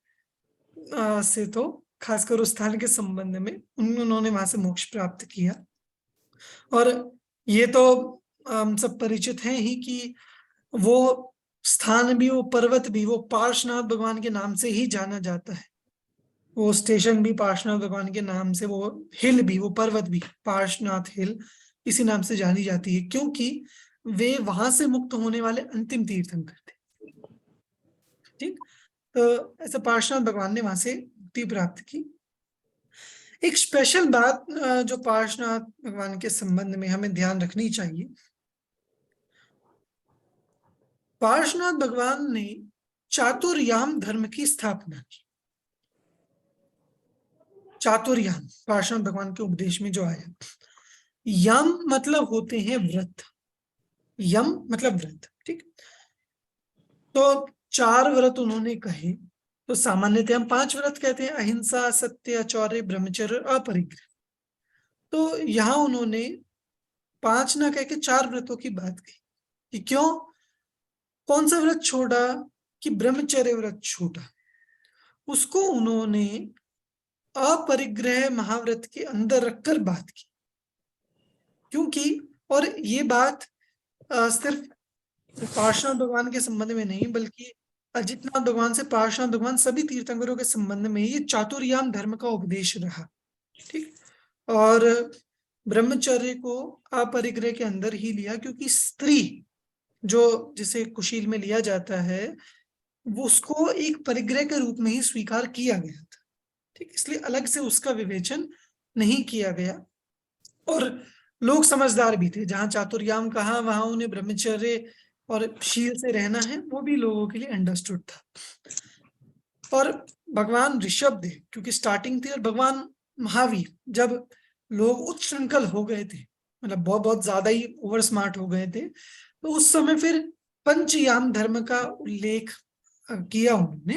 से तो खासकर उस स्थान के संबंध में उन्होंने वहां से मोक्ष प्राप्त किया। और ये तो हम सब परिचित हैं ही कि वो स्थान भी, वो पर्वत भी, वो पार्श्वनाथ भगवान के नाम से ही जाना जाता है। वो स्टेशन भी पार्श्वनाथ भगवान के नाम से, वो हिल भी, वो पर्वत भी पार्श्वनाथ हिल इसी नाम से जानी जाती है, क्योंकि वे वहां से मुक्त होने वाले अंतिम तीर्थंकर थे। ठीक, तो ऐसे पार्श्वनाथ भगवान ने वहां से मुक्ति प्राप्त की। एक स्पेशल बात जो पार्श्वनाथ भगवान के संबंध में हमें ध्यान रखनी चाहिए, पार्श्वनाथ भगवान ने चातुर्याम धर्म की स्थापना की। चातुर्याम पार्श्वनाथ भगवान के उपदेश में जो आया, यम मतलब होते हैं व्रत, यम मतलब व्रत, ठीक। तो 4 व्रत उन्होंने कहे, तो सामान्यतः हम 5 व्रत कहते हैं, अहिंसा, सत्य, अचौर्य, ब्रह्मचर्य, अपरिग्रह। तो यहाँ उन्होंने 5 ना कह के 4 व्रतों की बात कही कि क्यों, कौन सा व्रत छोड़ा, कि ब्रह्मचर्य व्रत छोड़ा, उसको उन्होंने अपरिग्रह महाव्रत के अंदर रखकर बात की। क्योंकि, और ये बात सिर्फ पार्श्वनाथ भगवान के संबंध में नहीं, बल्कि अजितनाथ भगवान से पार्श्वनाथ भगवान सभी तीर्थंकरों के संबंध में ये चातुर्याम धर्म का उपदेश रहा, ठीक। और ब्रह्मचर्य को अपरिग्रह के अंदर ही लिया, क्योंकि स्त्री जो जिसे कुशील में लिया जाता है वो उसको एक परिग्रह के रूप में ही स्वीकार किया गया था, ठीक। इसलिए अलग से उसका विवेचन नहीं किया गया। और लोग समझदार भी थे, जहां चातुर्याम कहा वहां उन्हें ब्रह्मचर्य और शील से रहना है, वो भी लोगों के लिए अंडरस्टूड था। और भगवान ऋषभदेव क्योंकि स्टार्टिंग थी, और भगवान महावीर जब लोग उच्च श्रृंखल हो गए थे, मतलब बहुत बहुत ज्यादा ही ओवर स्मार्ट हो गए थे, तो उस समय फिर पंचयाम धर्म का उल्लेख किया उन्होंने,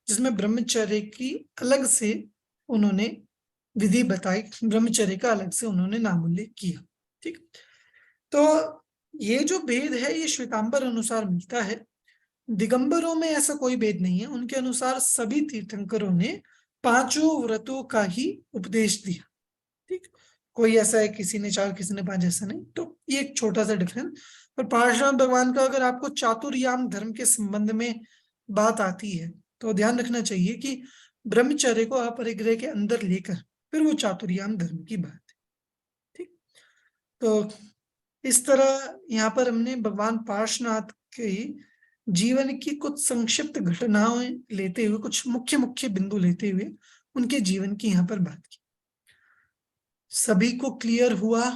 जिसमें ब्रह्मचर्य की अलग से उन्होंने विधि बताई, ब्रह्मचर्य का अलग से उन्होंने नाम उल्लेख किया, ठीक। तो ये जो भेद है ये श्वेतांबर अनुसार मिलता है, दिगंबरों में ऐसा कोई भेद नहीं है। उनके अनुसार सभी तीर्थंकरों ने 5 व्रतों का ही उपदेश दिया, ठीक। कोई ऐसा है किसी ने 4 किसी ने 5, ऐसा नहीं। तो ये एक छोटा सा डिफरेंस। पर पार्श्वनाथ भगवान का अगर आपको चातुर्याम धर्म के संबंध में बात आती है तो ध्यान रखना चाहिए कि ब्रह्मचर्य को अपरिग्रह के अंदर लेकर फिर वो चातुर्याम धर्म की बात है, ठीक। तो इस तरह यहाँ पर हमने भगवान पार्श्वनाथ के जीवन की कुछ संक्षिप्त घटनाएं लेते हुए, कुछ मुख्य मुख्य बिंदु लेते हुए उनके जीवन की यहाँ पर बात की। सभी को क्लियर हुआ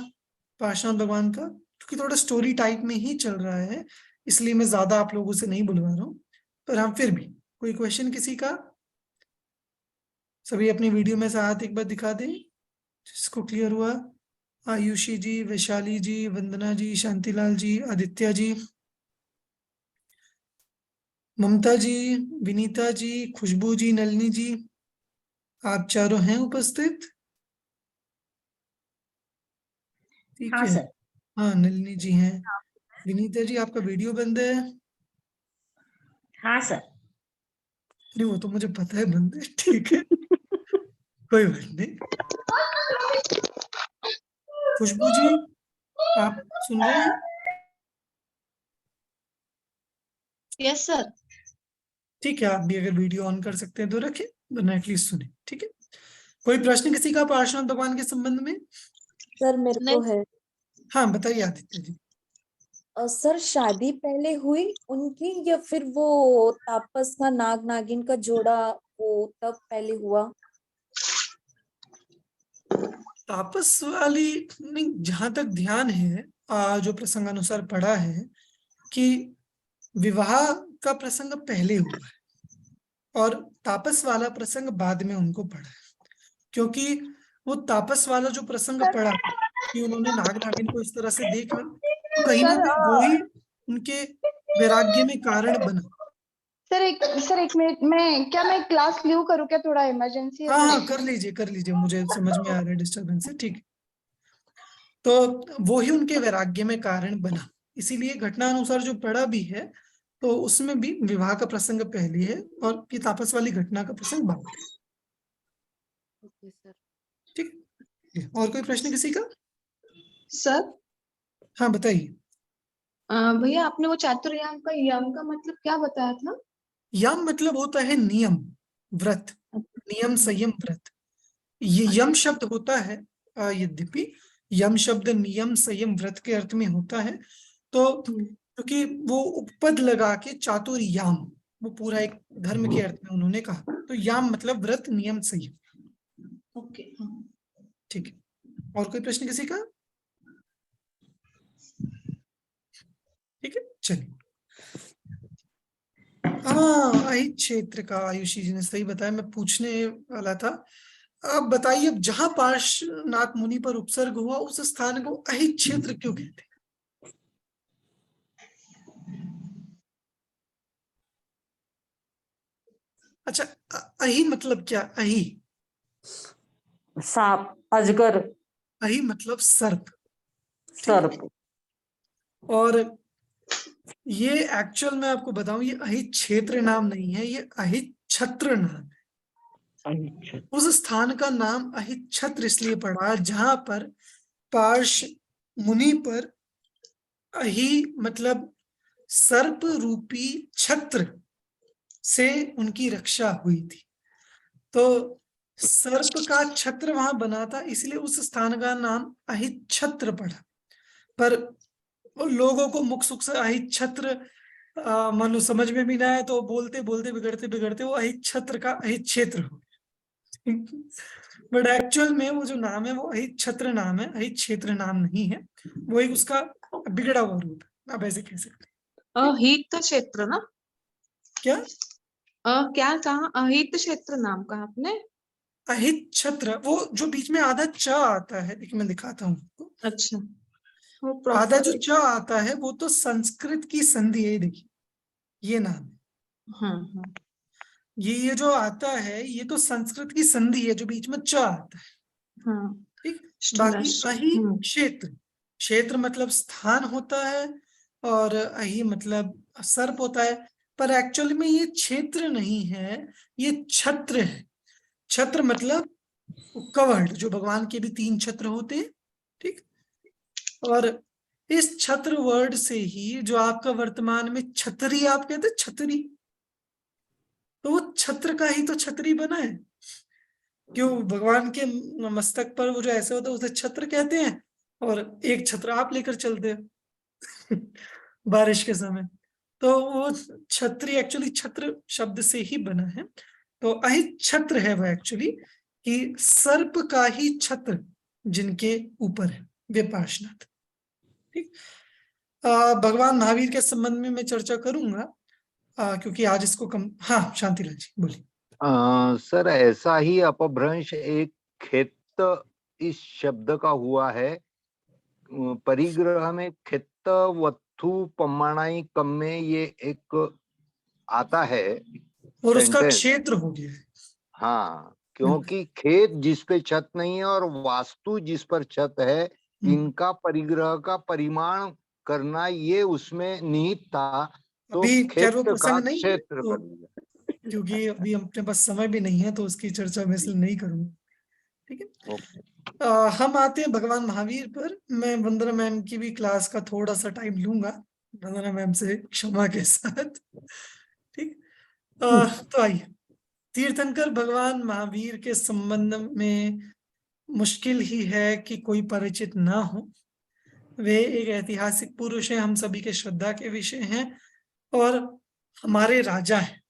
पार्श्वनाथ भगवान का? क्योंकि थोड़ा स्टोरी टाइप में ही चल रहा है, इसलिए मैं ज्यादा आप लोगों से नहीं बुलवा रहा हूँ, पर हाँ फिर भी कोई क्वेश्चन किसी का? सभी अपनी वीडियो में से हाथ एक बार दिखा दें जिसको क्लियर हुआ। आयुषी जी, वैशाली जी, वंदना जी, शांतिलाल जी, आदित्य जी, ममता जी, विनीता जी, खुशबू जी, नलिनी जी, आप चारों हैं उपस्थित? ठीक हाँ है। सर। हाँ नलिनी जी हैं। विनीता जी आपका वीडियो बंद है? हाँ सर। नहीं वो तो मुझे पता है बंद है, ठीक है कोई बात नहीं। खुशबू जी आप सुन रहे हैं? Yes sir. ठीक है, आप भी अगर वीडियो ऑन कर सकते हैं तो रखें, वरना एटलीस्ट सुने, ठीक है। कोई प्रश्न किसी का पार्श्वनाथ भगवान के संबंध में? सर मेरे को नहीं। है। हाँ बताइए आदित्य जी। सर शादी पहले हुई उनकी या फिर वो तापस का नाग नागिन का जोड़ा वो तब पहले हुआ? तापस वाली नहीं, जहां तक ध्यान है जो प्रसंग अनुसार पढ़ा है कि विवाह का प्रसंग पहले हुआ है और तापस वाला प्रसंग बाद में उनको पढ़ा है। क्योंकि वो तापस वाला जो प्रसंग पढ़ा कि उन्होंने नाग नागिन को इस तरह से देखा, तो कहीं ना सर कहीं वो ही उनके वैराग्य में कारण बना। सर एक मिनट, मैं क्लास लीव करूँ क्या? थोड़ा इमरजेंसी है हाँ मेरे। हाँ कर लीजिए, मुझे समझ में आ रहा है डिस्टर्बेंस है, ठीक है। तो वो ही उनके वैराग्य में कारण बना, इसीलिए घटना अनुसार जो पढ़ा भी है तो उसमें भी विवाह का प्रसंग पहले है और ये तापस वाली घटना का प्रसंग बाद में। Okay sir. ठीक, और कोई प्रश्न किसी का? सर हाँ बताइए। भैया आपने वो चातुर्याम का यम का मतलब क्या बताया था? यम मतलब होता है नियम, व्रत, नियम संयम व्रत। ये यम शब्द होता है यद्यपि यम शब्द नियम संयम व्रत के अर्थ में होता है, तो क्योंकि वो उपपद लगा के चातुर्याम वो पूरा एक धर्म के अर्थ में उन्होंने कहा, तो याम मतलब व्रत नियम संयम। ओके। ठीक है, और कोई प्रश्न किसी का? ठीक है चलिए। हाँ, अहित क्षेत्र का आयुषी जी ने सही बताया, मैं पूछने वाला था अब बताइए, अब जहां पार्श्वनाथ मुनि पर उपसर्ग हुआ उस स्थान को अहित क्षेत्र क्यों कहते हैं? अच्छा, अहि मतलब क्या? अहि सांप, अजगर, अहि मतलब सर्प, ठीक। सर्प। और ये एक्चुअल में आपको बताऊं, ये अहित क्षेत्र नाम नहीं है, ये अहित छत्र नाम है। उस स्थान का नाम अहित छत्र इसलिए पड़ा जहां पर पार्श मुनि पर अहि मतलब सर्प रूपी छत्र से उनकी रक्षा हुई थी। तो सर्प का छत्र वहां बना था, इसलिए उस स्थान का नाम अहित छत्र पड़ा। पर वो लोगों को मुख सुख से अहित छत्र मान लो समझ में भी ना आए, तो बोलते बोलते बिगड़ते बिगड़ते वो अहित छत्र का अहित क्षेत्र हो गया। बट एक्चुअल में वो जो नाम है वो अहित छत्र नाम है, अहित क्षेत्र नाम नहीं है। वो एक उसका बिगड़ा हुआ रूप है, आप ऐसे कह सकते हैं। अहित क्षेत्र ना? क्या क्या कहा? अहित क्षेत्र नाम कहा आपने? अहित छत्र, वो जो बीच में आधा च आता है, देखिए मैं दिखाता हूँ आपको। अच्छा, वो आधा प्रॉपर। जो च आता है वो तो संस्कृत की संधि है, देखिए ये नाम है। हाँ। ये जो आता है ये तो संस्कृत की संधि है, जो बीच में च आता है, हाँ। ठीक। बाकी स्टूडेंट्स। अहि क्षेत्र, क्षेत्र मतलब स्थान होता है, और अहि मतलब सर्प होता है। पर एक्चुअली में ये क्षेत्र नहीं है, ये छत्र है। छत्र मतलब कवर्ड, जो भगवान के भी 3 छत्र होते हैं, ठीक। और इस छत्र वर्ड से ही जो आपका वर्तमान में छतरी, आप कहते हैं छतरी, तो वो छत्र का ही तो छतरी बना है। क्यों? भगवान के मस्तक पर वो जो ऐसे होता है उसे छत्र कहते हैं, और एक छत्र आप लेकर चलते हैं बारिश के समय। तो वो छतरी एक्चुअली छत्र शब्द से ही बना है। तो अहित छत्र है वो एक्चुअली, कि सर्प का ही छत्र जिनके ऊपर है, वे पार्श्वनाथ, ठीक। भगवान महावीर के संबंध में मैं चर्चा करूंगा, क्योंकि आज इसको कम। हाँ शांतिलाल जी बोलिए। सर, ऐसा ही अपभ्रंश एक खेत इस शब्द का हुआ है। परिग्रह में खेत वत्थु पम्माणाई कम में ये एक आता है और उसका सेंटेंस। क्षेत्र हो गया है। हाँ, क्योंकि खेत जिस पे छत नहीं है और वास्तु जिस पर छत है, इनका परिग्रह का परिमाण करना ये उसमें निहित था। तो अभी खैर वो खेत का प्रसंग नहीं है, क्षेत्र तो कर दिया। क्योंकि अभी अपने पास समय भी नहीं है, तो उसकी चर्चा मैं इसलिए नहीं करूंगा, ठीक है। हम आते हैं भगवान महावीर पर। मैं वंदना मैम की भी क्लास का थोड़ा सा टाइम लूंगा, वंदना मैम से क्षमा के साथ, ठीक। तो आइए, तीर्थंकर भगवान महावीर के संबंध में मुश्किल ही है कि कोई परिचित ना हो। वे एक ऐतिहासिक पुरुष हैं, हम सभी के श्रद्धा के विषय हैं, और हमारे राजा हैं।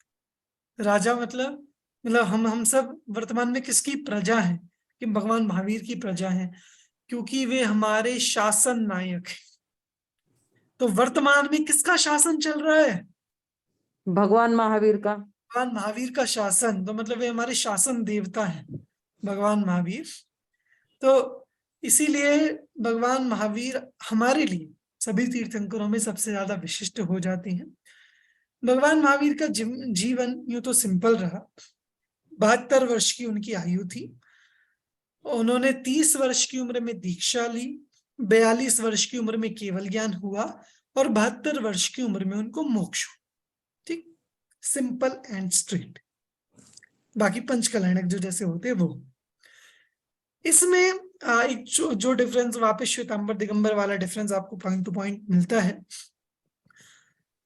राजा मतलब हम सब वर्तमान में किसकी प्रजा हैं? कि भगवान महावीर की प्रजा हैं, क्योंकि वे हमारे शासन नायक हैं। तो वर्तमान में किसका शासन चल रहा है? भगवान महावीर का। भगवान महावीर का शासन, तो मतलब वे हमारे शासन देवता हैं, भगवान महावीर। तो इसीलिए भगवान महावीर हमारे लिए सभी तीर्थंकरों में सबसे ज्यादा विशिष्ट हो जाते हैं। भगवान महावीर का जीवन यूं तो सिंपल रहा। 72 वर्ष की उनकी आयु थी। उन्होंने 30 वर्ष की उम्र में दीक्षा ली, 42 वर्ष की उम्र में केवल ज्ञान हुआ, और 72 वर्ष की उम्र में उनको मोक्ष हुआ, ठीक। Simple and straight. बाकी पंचकल्याणक जो जैसे होते वो। इसमें एक जो डिफरेंस वापस श्वेतांबर दिगंबर वाला डिफरेंस आपको पॉइंट टू पॉइंट मिलता है।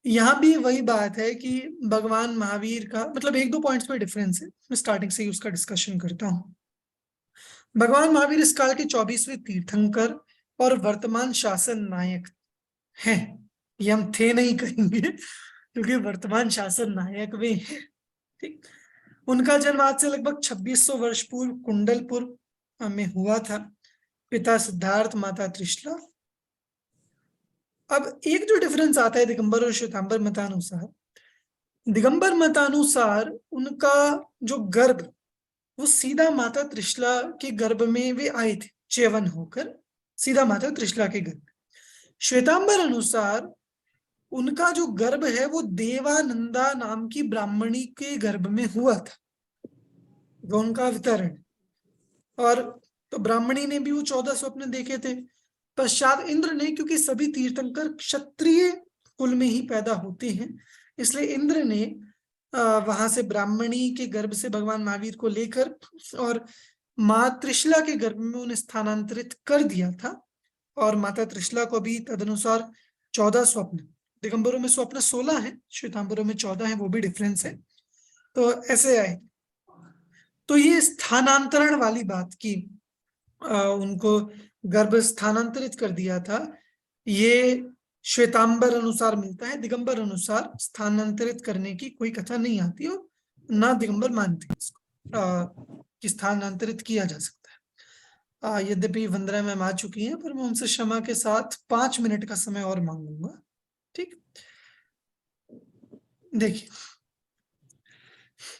यहाँ भी वही बात है कि भगवान महावीर का मतलब 1-2 पॉइंट्स पे डिफरेंस है, मैं स्टार्टिंग से ही उसका डिस्कशन करता हूँ। भगवान महावीर इस काल के 24वें तीर्थंकर और वर्तमान शासन नायक हैं। ये हम थे नहीं कहेंगे, क्योंकि वर्तमान शासन नायक वे हैं, ठीक। उनका जन्म आज से लगभग 2600 वर्ष पूर्व कुंडलपुर में हुआ था। पिता सिद्धार्थ, माता त्रिशला। अब एक जो डिफरेंस आता है दिगंबर और श्वेतांबर मतानुसार, दिगंबर मतानुसार उनका जो गर्भ वो सीधा माता त्रिशला के गर्भ में वे आए थे, च्यवन होकर सीधा माता त्रिशला के गर्भ में। श्वेतांबर अनुसार उनका जो गर्भ है वो देवानंदा नाम की ब्राह्मणी के गर्भ में हुआ था, वो उनका अवतरण। और तो ब्राह्मणी ने भी वो 14 स्वप्न देखे थे। पश्चात इंद्र ने, क्योंकि सभी तीर्थंकर क्षत्रिय कुल में ही पैदा होते हैं, इसलिए इंद्र ने वहां से ब्राह्मणी के गर्भ से भगवान महावीर को लेकर और माँ त्रिशला के गर्भ में उन्हें स्थानांतरित कर दिया था। और माता त्रिशला को भी तदनुसार 14 स्वप्न, दिगंबरों में स्वप्न 16 है, श्वेतांबरों में 14 है, वो भी डिफरेंस है, तो ऐसे आए। तो ये स्थानांतरण वाली बात की, उनको गर्भ स्थानांतरित कर दिया था, ये श्वेतांबर अनुसार मिलता है। दिगंबर अनुसार स्थानांतरित करने की कोई कथा नहीं आती और ना दिगंबर मानते हैं इसको कि स्थानांतरित किया जा सकता है। यद्यपि वंदना मैम आ चुकी हैं, पर मैं उनसे क्षमा के साथ 5 मिनट का समय और मांगूंगा। ठीक, देखिए,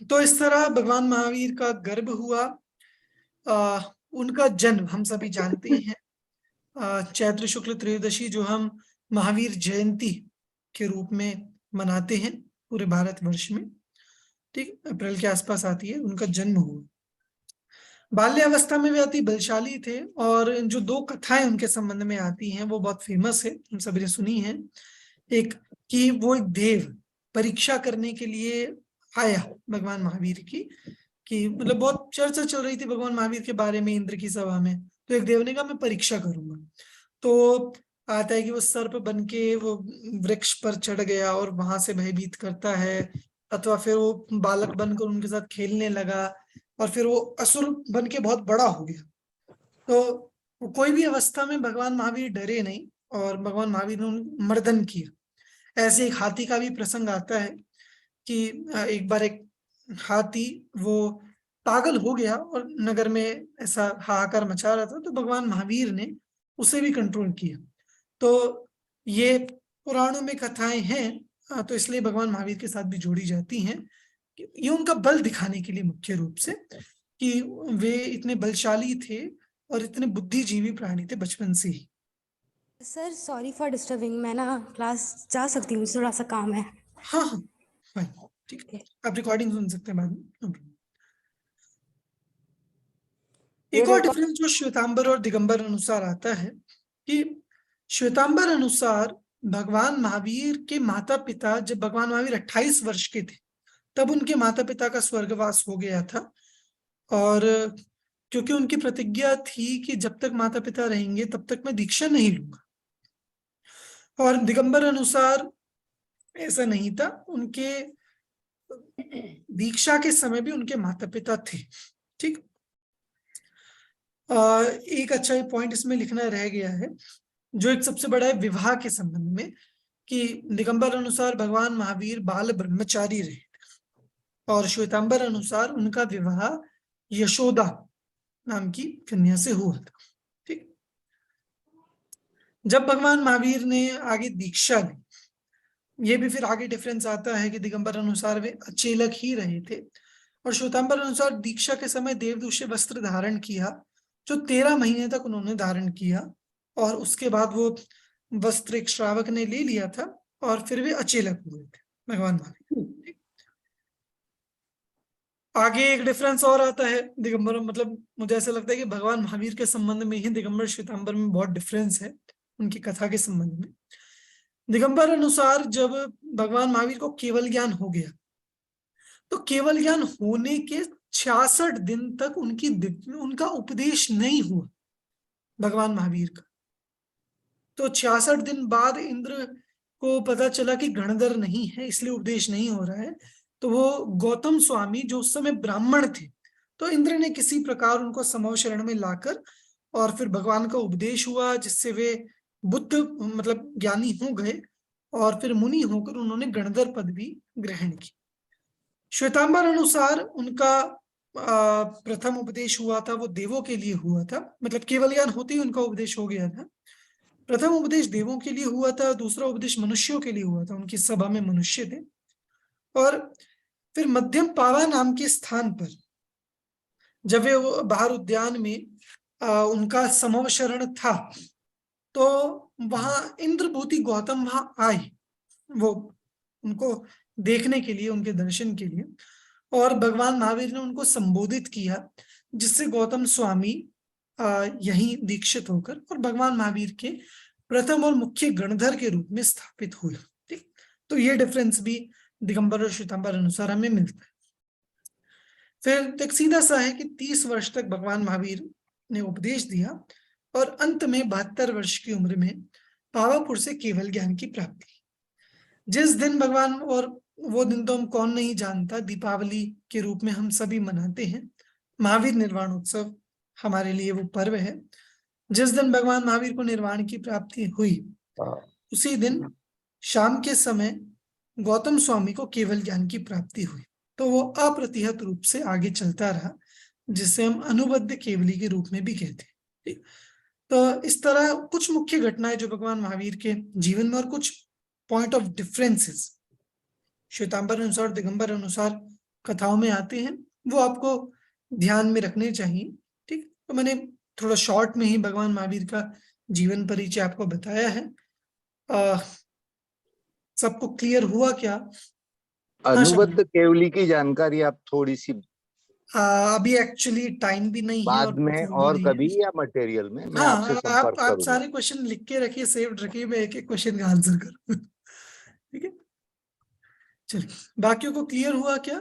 तो इस तरह भगवान महावीर का गर्भ हुआ। उनका जन्म हम सभी जानते हैं चैत्र शुक्ल त्रयोदशी, जो हम महावीर जयंती के रूप में मनाते हैं पूरे भारतवर्ष में। ठीक, अप्रैल के आसपास आती है, उनका जन्म हुआ। बाल्यावस्था में वे अति बलशाली थे और जो 2 कथाएं उनके संबंध में आती हैं वो बहुत फेमस है, हम सभी ने सुनी है। एक कि वो एक देव परीक्षा करने के लिए आया भगवान महावीर की, कि मतलब बहुत चर्चा चल रही थी भगवान महावीर के बारे में इंद्र की सभा में, तो एक देव ने कहा मैं परीक्षा करूंगा। तो आता है कि वो सर्प बन के वो वृक्ष पर चढ़ गया और वहां से भयभीत करता है, अथवा फिर वो बालक बनकर उनके साथ खेलने लगा और फिर वो असुर बन के बहुत बड़ा हो गया। तो कोई भी अवस्था में भगवान महावीर डरे नहीं और भगवान महावीर ने मर्दन किया। ऐसे एक हाथी का भी प्रसंग आता है कि एक बार एक हाथी वो पागल हो गया और नगर में ऐसा हाहाकार मचा रहा था, तो भगवान महावीर ने उसे भी कंट्रोल किया। तो ये पुराणों में कथाएं हैं, तो इसलिए भगवान महावीर के साथ भी जोड़ी जाती हैं। ये उनका बल दिखाने के लिए मुख्य रूप से, कि वे इतने बलशाली थे और इतने बुद्धिजीवी प्राणी थे बचपन से ही। सर सॉरी फॉर डिस्टर्बिंग, मैं ना क्लास जा सकती हूँ, थोड़ा सा काम है। हाँ हाँ भाई, ठीक है, आप रिकॉर्डिंग सुन सकते हैं बाद में। एक और डिफरेंस जो श्वेतांबर और दिगंबर अनुसार आता है कि श्वेतांबर अनुसार भगवान महावीर के माता पिता, जब भगवान महावीर 28 वर्ष के थे तब उनके माता पिता का स्वर्गवास हो गया था, और क्योंकि उनकी प्रतिज्ञा थी कि जब तक माता पिता रहेंगे तब तक मैं दीक्षा नहीं लूंगा। और दिगंबर अनुसार ऐसा नहीं था, उनके दीक्षा के समय भी उनके माता पिता थे। ठीक, एक अच्छा पॉइंट इसमें लिखना रह गया है, जो एक सबसे बड़ा है विवाह के संबंध में, कि दिगंबर अनुसार भगवान महावीर बाल ब्रह्मचारी रहे और श्वेतांबर अनुसार उनका विवाह यशोदा नाम की कन्या से हुआ था। ठीक, जब भगवान महावीर ने आगे दीक्षा ली, ये भी फिर आगे डिफरेंस आता है कि दिगंबर अनुसार वे अचेलक ही रहे थे और श्वेतांबर अनुसार दीक्षा के समय देवदूष्य वस्त्र धारण किया, जो 13 महीने तक उन्होंने धारण किया, और उसके बाद वो वस्त्र एक श्रावक ने ले लिया था और फिर वे अचेलक हुए थे भगवान महावीर। आगे एक डिफरेंस और आता है दिगंबर, मतलब मुझे ऐसा लगता है कि भगवान महावीर के संबंध में ही दिगंबर श्वेतांबर में बहुत डिफरेंस है उनकी कथा के संबंध में। दिगंबर अनुसार जब भगवान महावीर को केवल ज्ञान हो गया, तो केवल ज्ञान होने के 66 दिन तक उनका उपदेश नहीं हुआ भगवान महावीर का। तो 66 दिन बाद इंद्र को पता चला कि गणधर नहीं है, इसलिए उपदेश नहीं हो रहा है। तो वो गौतम स्वामी जो उस समय ब्राह्मण थे, तो इंद्र ने किसी प्रकार उनको समव शरण में लाकर और फिर भगवान का उपदेश हुआ, जिससे वे बुद्ध मतलब ज्ञानी हो गए और फिर मुनि होकर उन्होंने गणधर पद भी ग्रहण की। श्वेतांबर अनुसार उनका प्रथम उपदेश हुआ था वो देवों के लिए हुआ था, मतलब केवल ज्ञान होते ही उनका उपदेश हो गया था। प्रथम उपदेश देवों के लिए हुआ था, दूसरा उपदेश मनुष्यों के लिए हुआ था, उनकी सभा में मनुष्य थे। और फिर मध्यम पावा नाम के स्थान पर जब वे वो बाहर उद्यान में उनका समवशरण था, तो वहां इंद्रभूति गौतम वहां आए, वो उनको देखने के लिए, उनके दर्शन के लिए, और भगवान महावीर ने उनको संबोधित किया, जिससे गौतम स्वामी यहीं दीक्षित होकर और भगवान महावीर के प्रथम और मुख्य गणधर के रूप में स्थापित हुए। ठीक, तो ये डिफरेंस भी दिगंबर और श्वेतांबर अनुसार हमें मिलता है। फिर एक सीधा सा है कि 30 वर्ष तक भगवान महावीर ने उपदेश दिया और अंत में 72 वर्ष की उम्र में पावापुर से केवल ज्ञान की प्राप्ति। जिस दिन भगवान, और वो दिन तो हम कौन नहीं जानता, दीपावली के रूप में हम सभी मनाते हैं, महावीर निर्वाण उत्सव हमारे लिए वो पर्व है। जिस दिन भगवान महावीर को निर्वाण की प्राप्ति हुई, उसी दिन शाम के समय गौतम स्वामी को केवल ज्ञान की प्राप्ति हुई। तो वो अप्रतिहत रूप से आगे चलता रहा, जिसे हम अनुबद्ध केवली के रूप में भी कहते हैं। तो इस तरह कुछ मुख्य घटनाएं जो भगवान महावीर के जीवन में, और कुछ पॉइंट ऑफ डिफरेंसेस श्वेतांबर अनुसार, दिगंबर अनुसार कथाओं में आते हैं, वो आपको ध्यान में रखने चाहिए। ठीक, तो मैंने थोड़ा शॉर्ट में ही भगवान महावीर का जीवन परिचय आपको बताया है। सबको क्लियर हुआ क्या? अनुबद्ध केवली की जानकारी आप थोड़ी सी अभी एक्चुअली टाइम भी नहीं है बाद में और कभी या मटेरियल में मैं आपसे संपर्क आप करूंगा। सारे क्वेश्चन लिख के रखिए, सेव्ड रखिए, मैं एक एक क्वेश्चन का आंसर करूँ। ठीक है, चलिए, बाकियों को क्लियर हुआ क्या?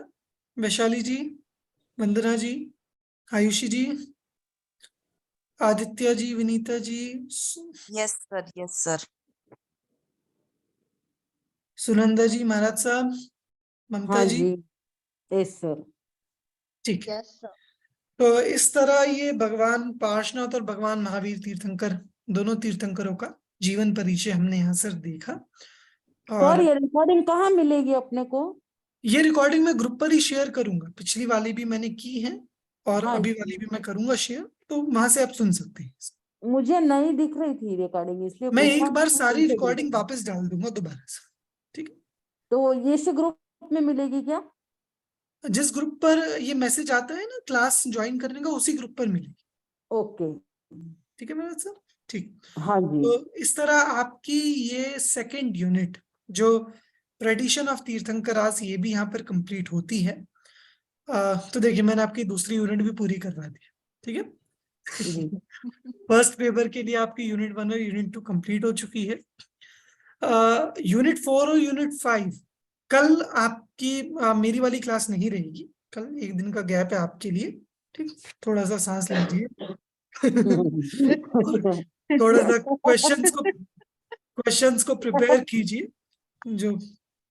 वैशाली जी, वंदना जी, आयुषी जी, आदित्य जी, विनीता जी, यस सर। सुनंदा जी, महाराज साहब, ममता हाँ जी, जी, यस सर। ठीक है। Yes sir. तो इस तरह ये भगवान पार्श्वनाथ और भगवान महावीर तीर्थंकर, दोनों तीर्थंकरों का जीवन परिचय हमने यहाँ सर देखा। सर और ये रिकॉर्डिंग कहाँ मिलेगी अपने को? ये रिकॉर्डिंग मैं ग्रुप पर ही शेयर करूंगा, पिछली वाली भी मैंने की है और हाँ अभी जी। वाली भी मैं करूंगा शेयर, तो वहां से आप सुन सकते हैं। मुझे नहीं दिख रही थी रिकॉर्डिंग, इसलिए मैं पूछा। एक बार सारी रिकॉर्डिंग वापस डाल दूंगा दोबारा से। ठीक है, तो ये इस ग्रुप में मिलेगी क्या? जिस ग्रुप पर ये मैसेज आता है ना क्लास ज्वाइन करने का, उसी ग्रुप पर मिलेगी। ओके, ठीक है मेरा सर, ठीक। हाँ जी। तो इस तरह आपकी ये सेकंड यूनिट जो ट्रेडिशन ऑफ तीर्थंकरास, ये भी यहाँ पर कंप्लीट होती है। तो देखिए, मैंने आपकी दूसरी यूनिट भी पूरी करवा दी। ठीक है, फर्स्ट पेपर के लिए आपकी यूनिट 1 और यूनिट 2 कंप्लीट हो चुकी है। यूनिट 4 और यूनिट 5 कल आपकी मेरी वाली क्लास नहीं रहेगी, कल एक दिन का गैप है आपके लिए। ठीक, थोड़ा सा सांस लीजिए। थोड़ा सा क्वेश्चंस को प्रिपेयर कीजिए जो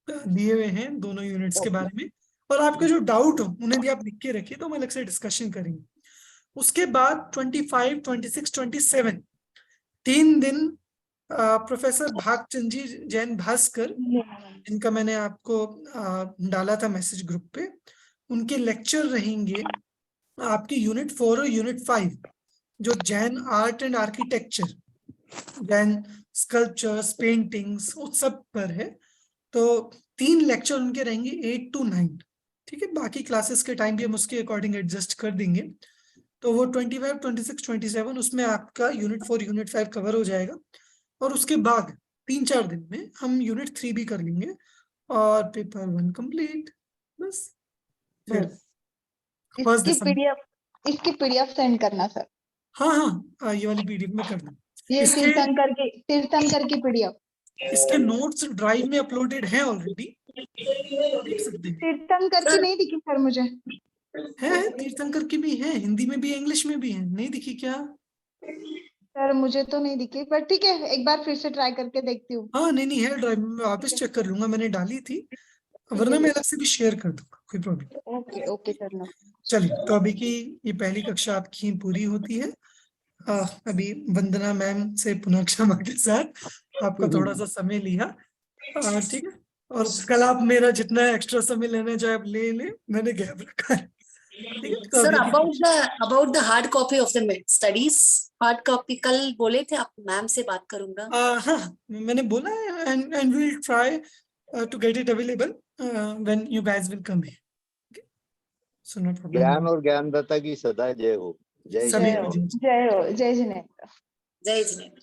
दिए हुए हैं दोनों यूनिट्स के बारे में, और आपके जो डाउट हो उन्हें भी आप लिख के रखिए, तो हम अलग से डिस्कशन करेंगे। उसके बाद 25, 26, 27 3 दिन प्रोफेसर भागचंद जी जैन भास्कर, जिनका मैंने आपको डाला था मैसेज ग्रुप पे, उनके लेक्चर रहेंगे आपकी यूनिट 4 और यूनिट 5, जो Jain art and architecture, Jain sculptures, paintings, उस सब पर है। तो 3 लेक्चर उनके रहेंगे 8 to 9। ठीक है, बाकी क्लासेस के टाइम भी हम उसके अकॉर्डिंग एडजस्ट कर देंगे। तो वो 25, 26, 27 उसमें आपका यूनिट 4, यूनिट 5 कवर हो जाएगा, और उसके बाद 3-4 दिन में हम यूनिट 3 भी कर लेंगे और पेपर 1 कंप्लीट। बस फिर फर्स्ट दिसंबर। इसकी पीडीएफ सेंड करना सर। हाँ, ये वाली पीडीएफ में कर दूं। ये तीर्थंकर की पीडीएफ। इसके नोट्स ड्राइव में अपलोडेड हैं ऑलरेडी, देख सकते हैं। तीर्थंकर की नहीं दिखी सर मुझे। है, तीर्थंकर की भी है, हिंदी में भी इंग्लिश में भी है। नहीं दिखी क्या? सर मुझे तो नहीं दिखी, पर ठीक है, एक बार फिर से ट्राई करके देखती हूँ। हाँ, नहीं है ड्राइव में, मैं वापस चेक कर लूंगा, मैंने डाली थी, वरना मैं अलग से भी शेयर कर दूंगा, कोई प्रॉब्लम। Okay sir. नो, चलिए, तो अभी की ये पहली कक्षा आपकी पूरी होती है। अभी वंदना मैम से पुनः क्षमा के साथ आपका थोड़ा सा समय लिया। ठीक है, और कल आप मेरा जितना एक्स्ट्रा समय लेना चाहे आप ले, मैंने गैप रखा है। Sir, about the hard copy of the studies, hard copy कल बोले थे आप, मैम से बात करूंगा। हाँ, मैंने बोला है, and we'll try to get it available when you guys will come here. So no problem. ज्ञान और ज्ञानदाता की सदा जय हो। जय सभी श्री को राम। जय। जय हो, जय जिनेन्द्र। जय जिनेन्द्र।